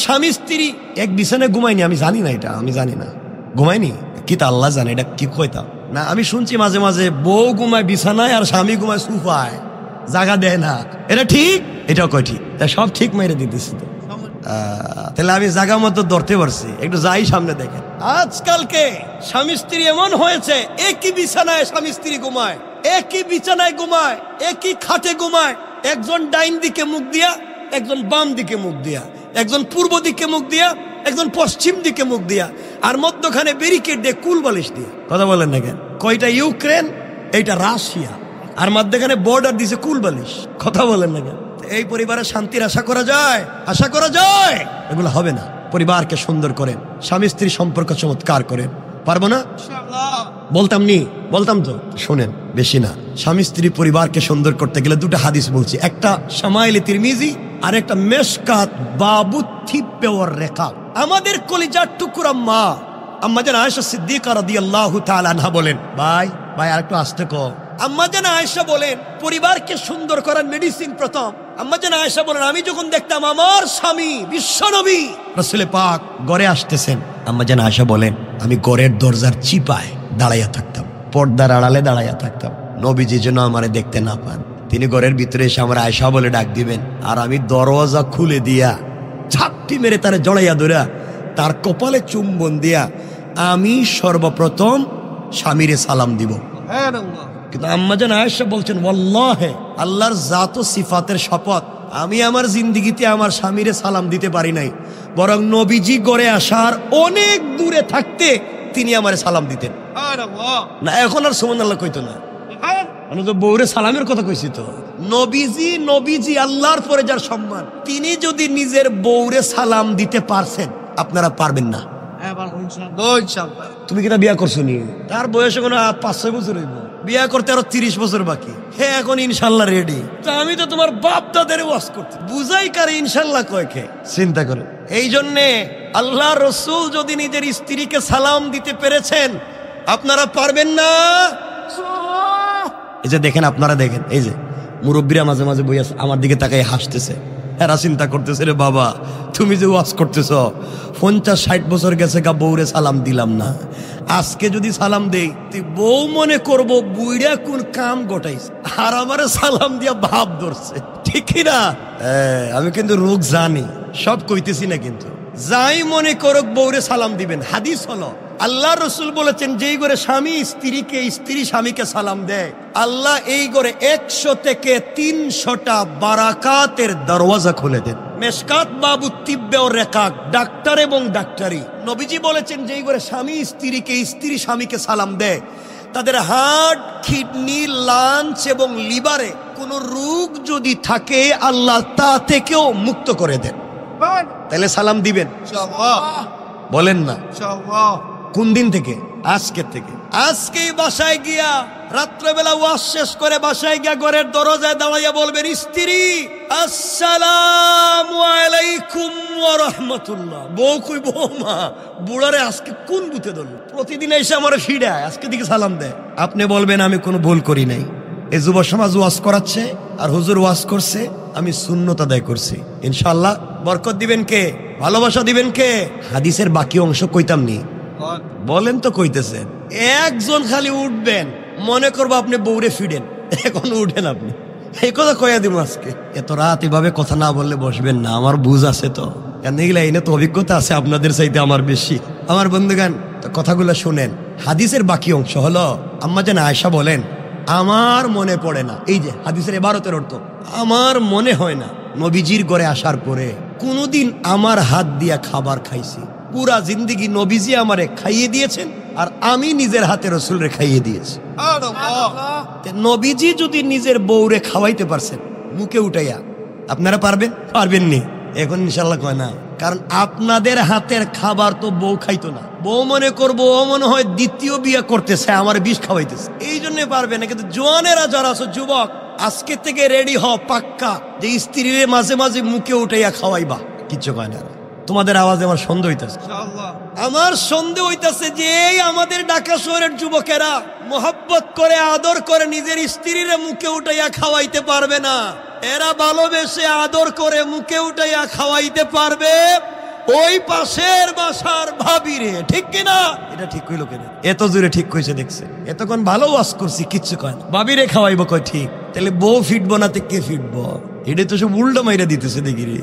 স্বামী স্ত্রী এক বিছানায় ঘুমায়নি, আমি জানি না, এটা আমি জানি না। ঘুমায়নি কি তা আল্লাহ জানে, এটা কি কইতাম না। আমি শুনছি মাঝে মাঝে বউ ঘুমায় বিছানায় আর স্বামী ঘুমায় সোফায়, জায়গা দেয় না। এটা ঠিক? এটাও কয় ঠিক। সব ঠিক মেরে দিতেছি তো। তাহলে আমি জায়গা মতো ধরতে পারছি। একটু যাই সামনে দেখেন। আজকালকে স্বামী স্ত্রী এমন হয়েছে, একই বিছানায় স্বামী স্ত্রী ঘুমায়, একই বিছানায় ঘুমায়, একই খাটে ঘুমায়। একজন ডাইন দিকে মুখ দিয়া, একজন বাম দিকে মুখ দিয়া, একজন পূর্ব দিকে মুখ দিয়া, একজন পশ্চিম দিকে মুখ দিয়া, আর মধ্যখানে ব্যারিকেড দিয়ে কুল বালিশ দিয়ে। কথা বলেন না কেন? কয়টা ইউক্রেন, এইটা রাশিয়া, আর মধ্যখানে বর্ডার দিছে কুল বালিশ। কথা বলেন না কেন? এই পরিবারে শান্তির আশা করা যায়? আশা করা যায়? এগুলো হবে না। পরিবারকে সুন্দর করেন, স্বামী স্ত্রী সম্পর্ক চমৎকার করেন। পারবো না? বলতাম তো। শোনেন, বেশি না। স্বামী স্ত্রী পরিবারকে সুন্দর করতে গেলে দুটো হাদিস বলছি, একটা শামাইলে তিরমিজি আর একটা মেশকাত বাবু থিব্বে ওয়ার রিকাব। আমাদের কলিজার টুকরা মা আম্মা জান আয়েশা সিদ্দিকা রাদিয়াল্লাহু তাআলা আনহা বলেন, ভাই আরেকটু আস্তে কও। আম্মা জান আয়েশা বলেন, পরিবারকে সুন্দর করার মেডিসিন প্রথম। আম্মা জান আয়েশা বলেন, আমি যখন দেখতাম আমার স্বামী বিশ্বনবী রাসূল পাক ঘরে আসতেছেন, আম্মা জান আয়েশা বলেন, আমি ঘরের দরজার চিপায় দাঁড়াইয়া থাকতাম, পর্দার আড়ালে দাঁড়াইয়া থাকতাম, নবীজি যেন আমারে দেখতে না পান। তিনি ঘরের ভিতরে এসে আমার আয়েশা বলে ডাক দিবেন, আর আমি দরওয়াজা খুলে দিয়া ঝাপটি মেরে তারে জড়াইয়া ধরা তার কপালে চুম্বন দিয়া আমি সর্বপ্রথম স্বামীরে সালাম দিব। কিন্তু আম্মা জান আয়েশা বলছেন, ওয়াল্লাহি, আল্লাহর জাত ও সিফাতের শপথ, আমি আমার জিন্দেগিতে আমার স্বামীরে সালাম দিতে পারি নাই, বরং নবীজি ঘরে আসার অনেক দূরে থাকতে তিনি আমারে সালাম দিতেন না। এখন আর সুবহানাল্লাহ কইতো না, আমি তো বউরে সালামের কথা কইছি তো। নবীজি আল্লাহর পরে যার সম্মান, তিনি যদি নিজের বউরে সালাম দিতে পারছেন, আপনারা পারবেন না? তুমি কিনা বিয়া করছো নি? তার বয়স এখন 5-6 বছর হইব, বিয়া করতে আরো 30 বছর বাকি। হ্যাঁ, এখন ইনশাল্লাহ রেডি। তা আমি তো তোমার বাপ দাদের ওয়াজ করতে বুঝাই কারে ইনশাল্লাহ কয় কে? চিন্তা করো। এই জন্যে আল্লাহ রসুল যদি নিজের স্ত্রীকে সালাম দিতে পেরেছেন, আপনারা পারবেন না? এই যে দেখেন, আপনারা দেখেন, এই যে মুরব্বীরা মাঝে মাঝে বই আছে, আমার দিকে তাকাই হাসতেছে। এরা চিন্তা করতেছে, রে বাবা, তুমি যে ওয়াজ করতেছ 50-60 বছর গেছে গা, বউরে সালাম দিলাম না। আজকে যদি সালাম দেই, তুই বউ মনে করবো বুইড়া কোন কাম গোটাইছে, আর আমারে সালাম দিয়া ভাব ধরছে। ঠিক না? আমি কিন্তু রোগ জানি, সব কইতেছি না, কিন্তু যাই মনে করুক বউরে সালাম দিবেন। হাদিস হলো, আল্লাহ রসুল বলেছেন, যেই ঘরে স্বামী স্ত্রীকে, স্ত্রী স্বামীকে সালাম দেয়, আল্লাহ এই ঘরে 100 থেকে 300টা বারাকাতের দরওয়াজা খুলে দেন। মেশকাত বাবু তিব্বে ও রেকাক, ডাক্তার এবং ডাক্তারি। নবীজি বলেছেন, যেই ঘরে স্বামী স্ত্রীকে, স্ত্রী স্বামীকে সালাম দেয়, তাদের হার্ট, কিডনি, লাঞ্চ এবং লিভারে কোনো রোগ যদি থাকে, আল্লাহ তা থেকেও মুক্ত করে দেন। তাহলে সালাম দিবেন? বলেন না? কোন দিন থেকে? আজকের থেকে। আজকেই বাসায় গিয়া রাত্রেবেলা ওয়াজ শেষ করে বাসায় গিয়া ঘরের দরজায় দাঁড়াইয়া বলবেন, স্ত্রী আসসালামু আলাইকুম ওয়া রাহমাতুল্লাহ। বউ কই, বৌমা, বুড়ারে আজকে কোন বুতে ধরল? প্রতিদিন এসে আমার ফিডায়, আজকে দিকে সালাম দেয়। আপনি বলবেন, আমি কোনো ভুল করি নাই, এই যুব সমাজ ওয়াজ করাচ্ছে আর হুজুর ওয়াজ করছে, আমি সুন্নত আদায় করছি। ইনশাআল্লাহ বরকত দিবেন কে? ভালোবাসা দিবেন কে? হাদিসের বাকি অংশ কইতাম নি? বলেন তো কইতেছেন। একজন খালি উঠবেন, মনে করবো আপনি বউরে ফিডেন, এখন উঠেন আপনি। এই কথা কইয়া দিব আজকে। এত রাত এভাবে কথা না বললে বসবেন না, আমার বুঝ আছে তো, এগুলা এনে তো অভিজ্ঞতা আছে আপনাদের চাইতে আমার বেশি। আমার বন্ধুগান, কথাগুলো শুনেন। হাদিসের বাকি অংশ হলো, আম্মা জান আয়েশা বলেন, আমার মনে পড়ে না, এই যে হাদিসের ইবারতের অর্থ, আমার মনে হয় না নবীজির ঘরে আসার পরে কোনোদিন আমার হাত দিয়া খাবার খাইছি। পুরা জিন্দেগি নবীজি আমারে খাইয়ে দিয়েছেন, আর আমি নিজের হাতে রসুলরে খাইয়ে দিয়েছি। নবীজি যদি নিজের বউরে খাওয়াইতে পারছেন মুখে উঠাইয়া, আপনারা পারবেন? পারবেননি? এখন ইনশাল্লাহ কয় না, কারণ আপনাদের হাতের খাবার তো বউ খাইতো না। বউ মনে করবো ও মনে হয় দ্বিতীয় বিয়ে করতেছে, আমার বিষ খাওয়াইতেছে, এই জন্য পারবে না। কিন্তু জোয়ানেরা যারা আছো, যুবক, আজকে থেকে রেডি হও পাক্কা, যে স্ত্রীর মাঝে মাঝে মুখে উঠাইয়া খাওয়াইবা। কিচ্ছু কয় না। তোমাদের আওয়াজে আমার সন্দেহ হইতেছে, আমার সন্দেহ হইতেছে যে এই আমাদের ঢাকা শহরের যুবকেরা মোহাব্বত করে আদর করে নিজের স্ত্রীর মুখে উঠাইয়া খাওয়াইতে পারবে না। এরা ভালোবেসে আদর করে মুখে উঠাইয়া খাওয়াইতে পারবে ওই পাশের বাসার ভাবিরে, ঠিক কিনা? এটা ঠিক কইলো কেন? এত জোরে ঠিক কইছে দেখছে, এতক্ষণ ভালো ওয়াজ করছি, কিচ্ছু কয় না। ভাবিরে খাওয়াইবো কয় ঠিক, তাহলে বউ ফিটবো না তে কে ফিটবো? এটা তো সব উল্টা মাইরা দিতেছে দেখি রে,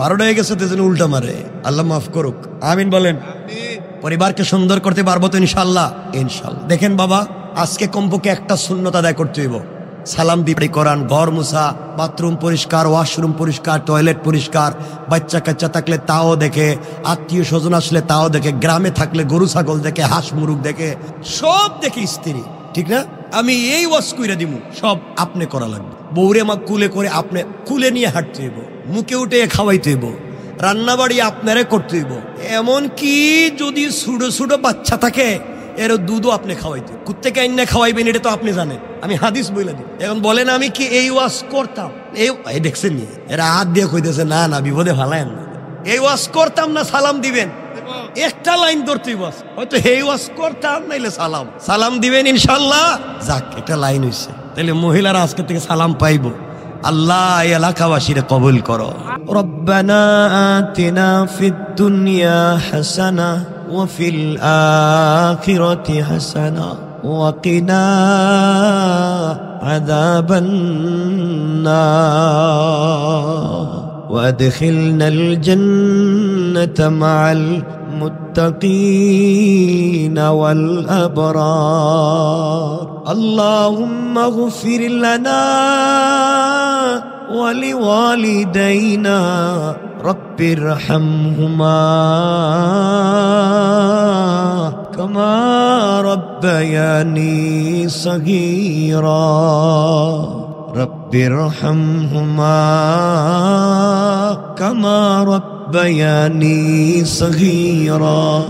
12টা হয়ে গেছে তো উল্টা মারে। আল্লাহ মাফ করুক, আমিন বলেন। পরিবারকে সুন্দর করতে পারবো তো ইনশাল্লাহ? ইনশাল্লাহ। দেখেন বাবা, আজকে কমপক্ষে একটা সুন্নত আদায় করতে হইব। সালাম দিবি, কোরআন, ঘর মুছা, বাথরুম পরিষ্কার, ওয়াশরুম পরিষ্কার, টয়লেট পরিষ্কার, বাচ্চা কাচ্চা থাকলে তাও দেখে, আত্মীয় স্বজন আসলে তাও দেখে, গ্রামে থাকলে গরু ছাগল দেখে, হাঁস মুরুগ দেখে, সব দেখে স্ত্রী, ঠিক না? আমি এই ওয়াজ কইরা দিব, সব আপনি করা লাগবে। বউরে মা কুলে করে আপনি কুলে নিয়ে হাঁটতে হইব, মুখে উঠে খাওয়াইতে হইব, রান্না বাড়ি আপনারে করতে হইব। এমন কি যদি ছোট ছোট বাচ্চা থাকে, এর দুধও আপনি খাওয়াইতে, কুত্তে আইনা খাওয়াইবেন, এটা তো আপনি জানেন, আমি হাদিস বইলা দিই। এখন বলেন আমি কি এই ওয়াজ করতাম? এই দেখছেন নি, এরা হাত দিয়ে কইতেছে না না বিপদে ভালায়েন না, এই ওয়াজ করতাম না সালাম দিবেন, একটা লাইন ধরতেই বাস, হয়তো এই ওয়াজ করতাম, নাইলে সালাম সালাম দিবেন ইনশাল্লাহ। যাক, একটা লাইন হইছে, তাহলে মহিলারা আজকে থেকে সালাম পাইবো। আল্লাহ এই এলাকাবাসীরে কবুল করো। রব্বানা আতিনা ফিদ দুনিয়া হাসানা ওয়া ফিল আখিরাতি হাসানা ওয়া কিনা আযাবান নার وادخلنا الجنة مع المتقين والأبرار اللهم اغفر لنا ولوالدينا رب ارحمهما كما ربياني صغيرا رب ارحمهما كما ربياني صغيرا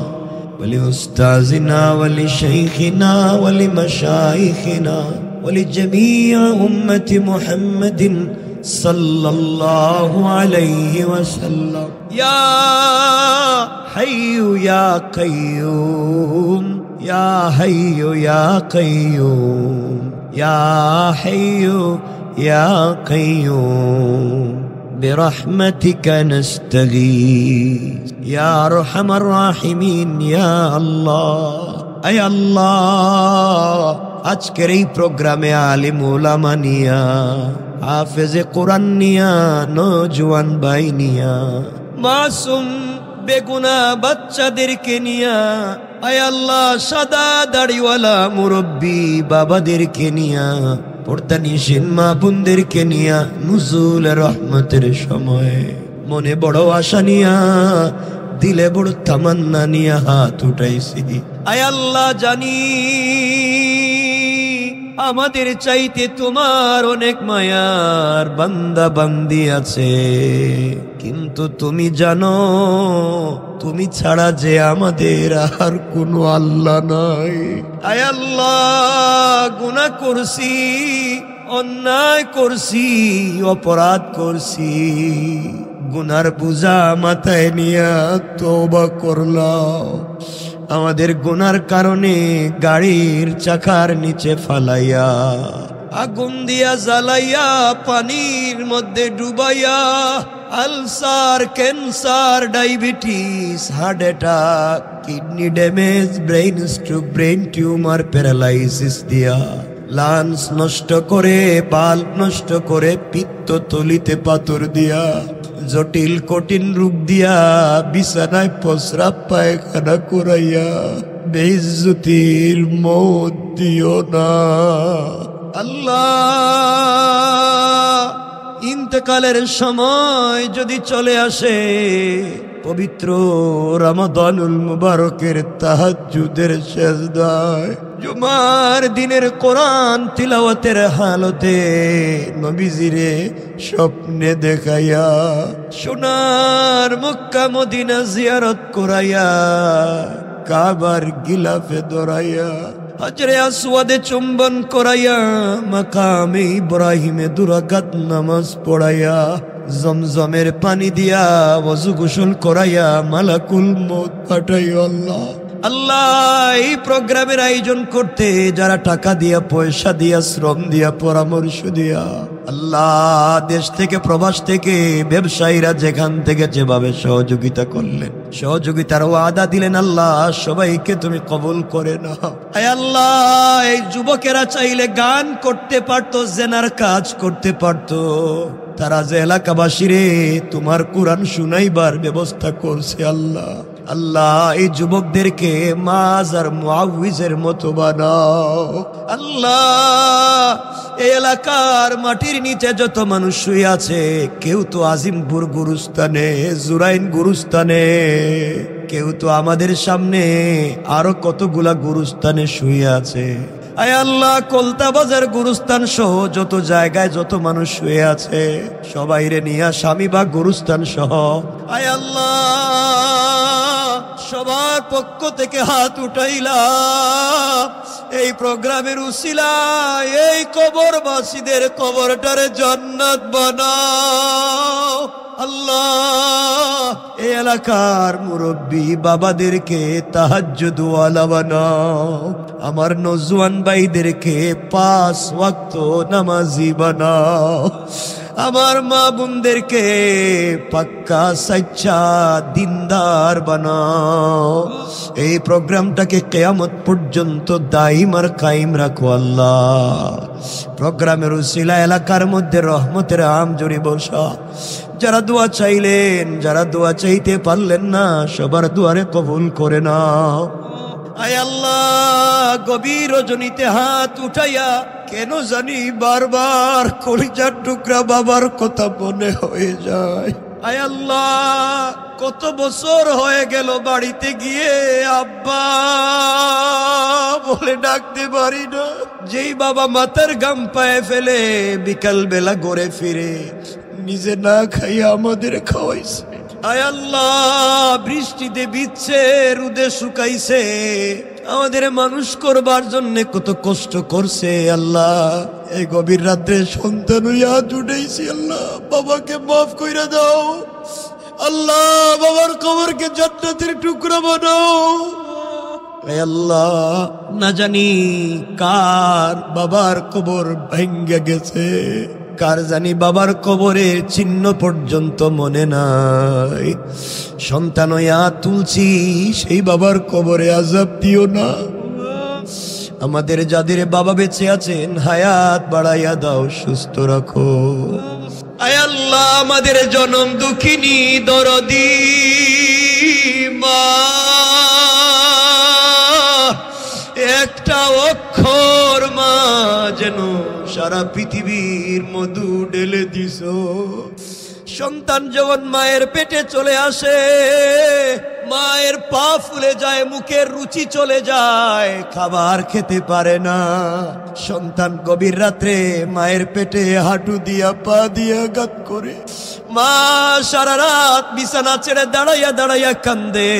ولأستاذنا ولشيخنا ولمشايخنا ولجميع أمة محمد صلى الله عليه وسلم يا حي يا قيوم يا حي يا قيوم يا حي يا قيوم برحمتك نستغيث يا أرحم الراحمين يا الله أي الله আজকের এই প্রোগ্রামে আলিম উলামা নিয়া, হাফেজে কোরআন নিয়া, নওজোয়ান ভাই নিয়া, মাসুম বেগুনা বাচ্চাদেরকে নিয়া, আয় আল্লাহ সাদা দাড়িওয়ালা মুরব্বী বাবাদেরকে নিয়া, পর্দানিশীন মা বোনদেরকে নিয়া নুজুল রহমতের সময় মনে বড় আশা নিয়া, দিলে বড় তামান্না নিয়া হাত উঠাইছি। আয় আল্লাহ জানি আমাদের চাইতে তোমার অনেক মায়ার বান্দা বান্দি আছে, কিন্তু তুমি জানো তুমি ছাড়া যে আমাদের আর কোনো আল্লাহ নাই। আয় আল্লাহ গুনাহ করছি, অন্যায় করছি, অপরাধ করছি, গুনার বোঝা মাথায় নিয়া তওবা করলাম। আমাদের গুনার কারণে গাড়ির চাকার নিচে ফালাইয়া, আগুন দিয়া জ্বালাইয়া, পানির মধ্যে ডুবাইয়া, ulcer, cancer, diabetes, heart attack, kidney damage, brain stroke, brain tumour, paralysis দিয়া, লাংস নষ্ট করে, বাল্ব নষ্ট করে, পিত্তথলিতে পাথর দিয়া, জটিল কঠিন রোগ দিয়া, বিছানায় প্রস্রাব পায়খানা করাইয়া বেইজ্জতির মওত দিও না আল্লাহ। ইন্তেকালের সময় যদি চলে আসে, পবিত্র রমাদানুল মুবারকের তাহাজ্জুদের সেজদায় জুমার দিনের কোরআন তিলাওয়াতের হালতে নবীজিরে স্বপ্নে দেখাইয়া সোনার মক্কা মদিনা জিয়ারত করাইয়া কাবার গিলাফে দরাইয়া হজরে আসওয়াদে চুম্বন করাইয়া মাকামে ইব্রাহিমে দুরাকাত নামাজ পড়াইয়া জমজমের পানি দিয়া ওযু গোসল করাইয়া মালাকুল মউত পাঠাইয়া আল্লাহ আল্লাহ এই প্রোগ্রামের আয়োজন করতে যারা টাকা দিয়া পয়সা দিয়া শ্রম দিয়া পরামর্শ দিয়া আল্লাহ দেশ থেকে প্রবাস থেকে ব্যবসায়ীরা যেখান থেকে যেভাবে সহযোগিতা করলেন সহযোগিতার ওয়াদা দিলেন আল্লাহ সবাইকে তুমি কবুল করে নাও আয় আল্লাহ এই যুবকেরা চাইলে গান করতে পারতো জেনার কাজ করতে পারতো তারা যে এলাকাবাসীরে তোমার কোরআন শুনাইবার ব্যবস্থা করছে আল্লাহ আল্লাহ এই যুবকদেরকে মাজার মুআউযের মতো বানাও আল্লাহ এই এলাকার মাটির নিচে যত মানুষ শুয়ে আছে কেউ তো আজিমপুর গুরুস্থানে জুরাইন গুরুস্থানে কেউ তো আমাদের সামনে আরো কতগুলা গুরুস্থানে শুয়ে আছে আয় আল্লাহ কলতা বাজার গুরুস্থান সহ যত জায়গায় যত মানুষ শুয়ে আছে সবাইরে নিয়া স্বামীবাগ গুরুস্থান সহ আয় আল্লাহ সবার পক্ষ থেকে হাত উঠাইলাম এই প্রোগ্রামের উসিলায় এই কবরবাসীদের কবরটারে জান্নাত বানাও আল্লাহ এই এলাকার মুরব্বী বাবাদেরকে তাহাজ্জুদ ওয়ালা বানাও আমার নওজোয়ান ভাইদেরকে 5 ওয়াক্ত নামাজি বানাও আমার মা বোনদেরকে পাক্কা সচ্চা দিনদার বানাও এই প্রোগ্রামটাকে কিয়ামত পর্যন্ত দাইম আর কায়েম রাখো আল্লাহ প্রোগ্রামের উসিলা এলাকার মধ্যে রহমতের আম জড়ি বর্ষা যারা দোয়া চাইলেন যারা দোয়া চাইতে পারলেন না সবার দুয়ারে কবুল করে নাও আয় আল্লাহ গভীর রজনীতে হাত উঠাইয়া কেন জানি বারবার কলিজার টুকরা বাবার কথা মনে হয়ে যায় আয় আল্লাহ কত বছর হয়ে গেল বাড়িতে গিয়ে আব্বা বলে ডাকতে পারি না যেই বাবা মাথার গাম পায়ে ফেলে বিকাল বেলা ঘরে ফিরে নিজে না খাইয়া আমাদের খাওয়াইছে আয় আল্লাহ বৃষ্টিতে ভিজছে রোদে শুকাইছে আমাদের মানুষ করবার জন্য কত কষ্ট করছে আল্লাহ এই গভীর রাত্রে সন্তান হাত উঠাইছি আল্লাহ বাবাকে মাফ কইরা দাও আল্লাহ বাবার কবরকে জান্নাতের টুকরা বানাও আল্লাহ না জানি কার বাবার কবর ভেঙ্গে গেছে কার জানি বাবার কবরের চিহ্ন পর্যন্ত মনে নাই সন্তান হইয়া তুলছি সেই বাবার কবরে আযাব দিও না আমাদের যাদের বাবা বেঁচে আছেন হায়াত বাড়াইয়া দাও সুস্থ রাখো আয় আল্লাহ আমাদের জনম দুঃখিনী দরদি মা একটা অক্ষর মা যেন সারা পৃথিবীর মধু ঢেলে দিছো সন্তান যখন মায়ের পেটে চলে আসে মায়ের পা ফুলে যায় মুখের রুচি চলে যায় খাবার খেতে পারে না সন্তান গভীর রাত্রে মায়ের পেটে হাঁটু দিয়া পা দিয়া গাত করে মা সারা রাত বিছানা ছেড়ে দাঁড়াইয়া দাঁড়াইয়া কান্দে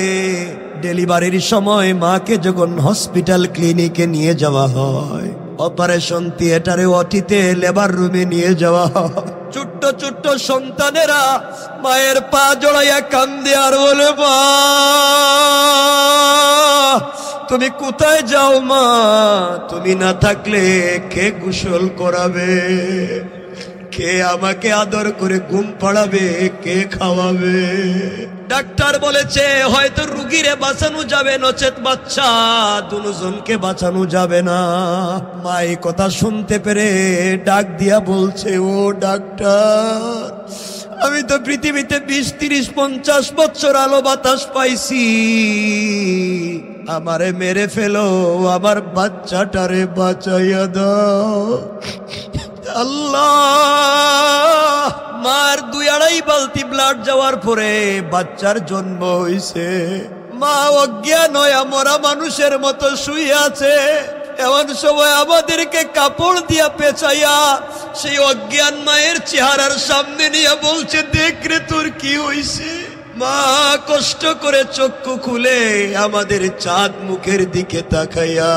ডেলিভারির সময় মাকে যখন হসপিটাল ক্লিনিকে নিয়ে যাওয়া হয় অপারেশন থিয়েটারে ওটিতে লেবার রুমে নিয়ে যাওয়া হয় ছোট্ট ছোট্ট সন্তানেরা মায়ের পা জড়াইয়া কান্দে আর বলে মা তুমি কোথায় যাও মা তুমি না থাকলে কে গোসল করাবে কে আমাকে আদর করে ঘুম পাড়াবে কে খাওয়াবে ডাক্তার বলেছে হয়তো রুগীরে বাঁচানো যাবে নচেত বাচ্চা দুজনকে বাঁচানো যাবে না মা এই কথা শুনতে পেরে ডাক দিয়া বলছে ও ডাক্তার আমি তো পৃথিবীতে 20-30-50 বছর আলো বাতাস পাইছি আমারে মেরে ফেলো আমার বাচ্চাটারে বাঁচাইয়া দাও আল্লাহ মার 2-2.5 বালতি ব্লাড যাওয়ার পরে বাচ্চার জন্ম হইছে। মা অজ্ঞান হয়ে মরা মানুষের মতো শুয়ে আছে। এমন সময় আমাদেরকে কাপড় দিয়া পেঁচাইয়া সেই অজ্ঞান মায়ের চেহারার সামনে নিয়ে বলছে, দেখ রে তোর কি হইছে। মা কষ্ট করে চক্ষু খুলে আমাদের চাঁদ মুখের দিকে তাকাইয়া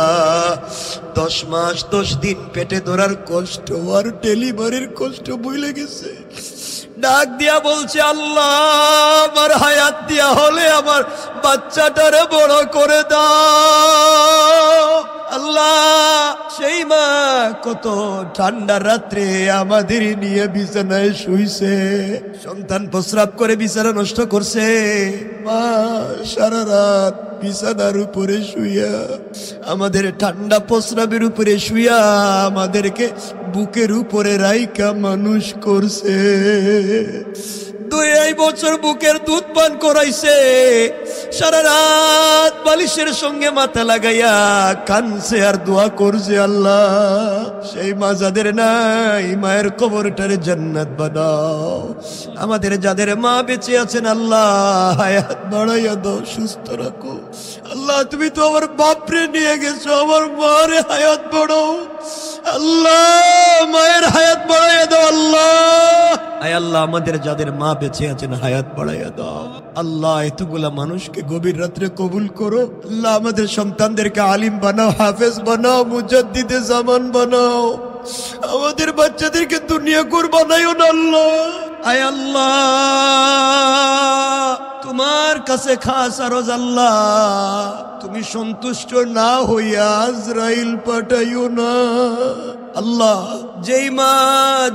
10 মাস 10 দিন পেটে ধরার কষ্ট আর ডেলিভারির কষ্ট ভুলে গেছে। ডাক দিয়া বলছে, আল্লাহ আমার হায়াত দিয়া হলে আমার বাচ্চাটারে বড় করে দাও। আল্লাহ সেই মা কত ঠান্ডা রাত্রে আমাদের নিয়ে বিছানায় শুইছে। সন্তান প্রস্রাব করে বিছানা নষ্ট করছে, মা সারা রাত বিছানার উপরে শুইয়া আমাদের ঠান্ডা প্রস্রাবের উপরে শুইয়া আমাদেরকে বুকের উপরে রাইকা মানুষ করছে। 2 বছর বুকের দুধ পান করাইছে। সারা রাত বালিশের সঙ্গে মাথা লাগাইয়া কানছে আর দোয়া করছে, আল্লাহ সেই মা যাদের নাই মায়ের কবরটারে জান্নাত বানাও। আমাদের যাদের মা বেঁচে আছেন আল্লাহ হায়াত বাড়াইয়া দাও, সুস্থ রাখো। আল্লাহ তুমি তো আমার বাপরে নিয়ে গেছো, আমার মারে হায়াত বাড়াও। আল্লাহ মায়ের হায়াত বাড়াইয়া দাও। আল্লাহ আয় আল্লাহ আমাদের যাদের মা বেঁচে আছেন হায়াত বাড়াইয়া দাও। আল্লাহ এতগুলা মানুষকে গভীর রাত্রে কবুল করো। আল্লাহ আমাদের সন্তানদেরকে আলিম বানাও, হাফেজ বানাও, মুজাদ্দিদে জামান বানাও। আমাদের বাচ্চাদেরকে দুনিয়াকুর বানাইও না আল্লাহ। আয় আল্লাহ তোমার কাছে খাস আরজ, আল্লাহ তুমি সন্তুষ্ট না হইয়া আজরাইল পাঠাইও না। আল্লাহ যেই মা,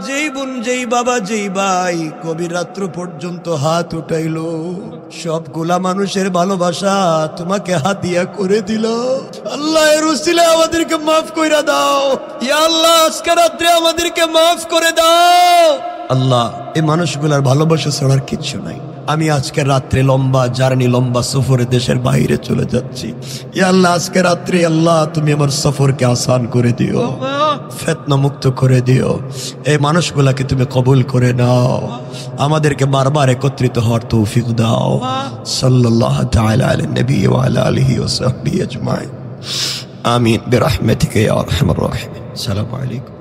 যেই বোন, যেই বাবা, যেই ভাই গভীর রাত্র পর্যন্ত হাত উঠাইলো, সবগুলা মানুষের ভালোবাসা তোমাকে হাতিয়া করে দিল। আল্লাহ এর উসিলা আমাদেরকে মাফ কইরা দাও। ইয়া আল্লাহ আজকে রাত্রে আমাদেরকে মাফ করে দাও। আল্লাহ এই মানুষগুলার ভালোবাসা ছাড়ার কিচ্ছু নাই। আমি আজকে রাত্রে লম্বা জার্নি, লম্বা সফরে দেশের বাইরে চলে যাচ্ছি। ইয়া আল্লাহ আজকে রাত্রে আল্লাহ তুমি আমার সফরকে আসান করে দিও, ফিতনা মুক্ত করে দিও। এই মানুষগুলাকে তুমি কবুল করে নাও, আমাদেরকে বারবার একত্রিত হওয়ার তৌফিক দাও। সাল্লাল্লাহু তাআলা আলা নবী ওয়া আলা আলিহি ওয়া সাহবিহি আজমাইন। আমিন বিরহমাতিকা ইয়া আরহামার রাহিমিন। আসসালামু আলাইকুম।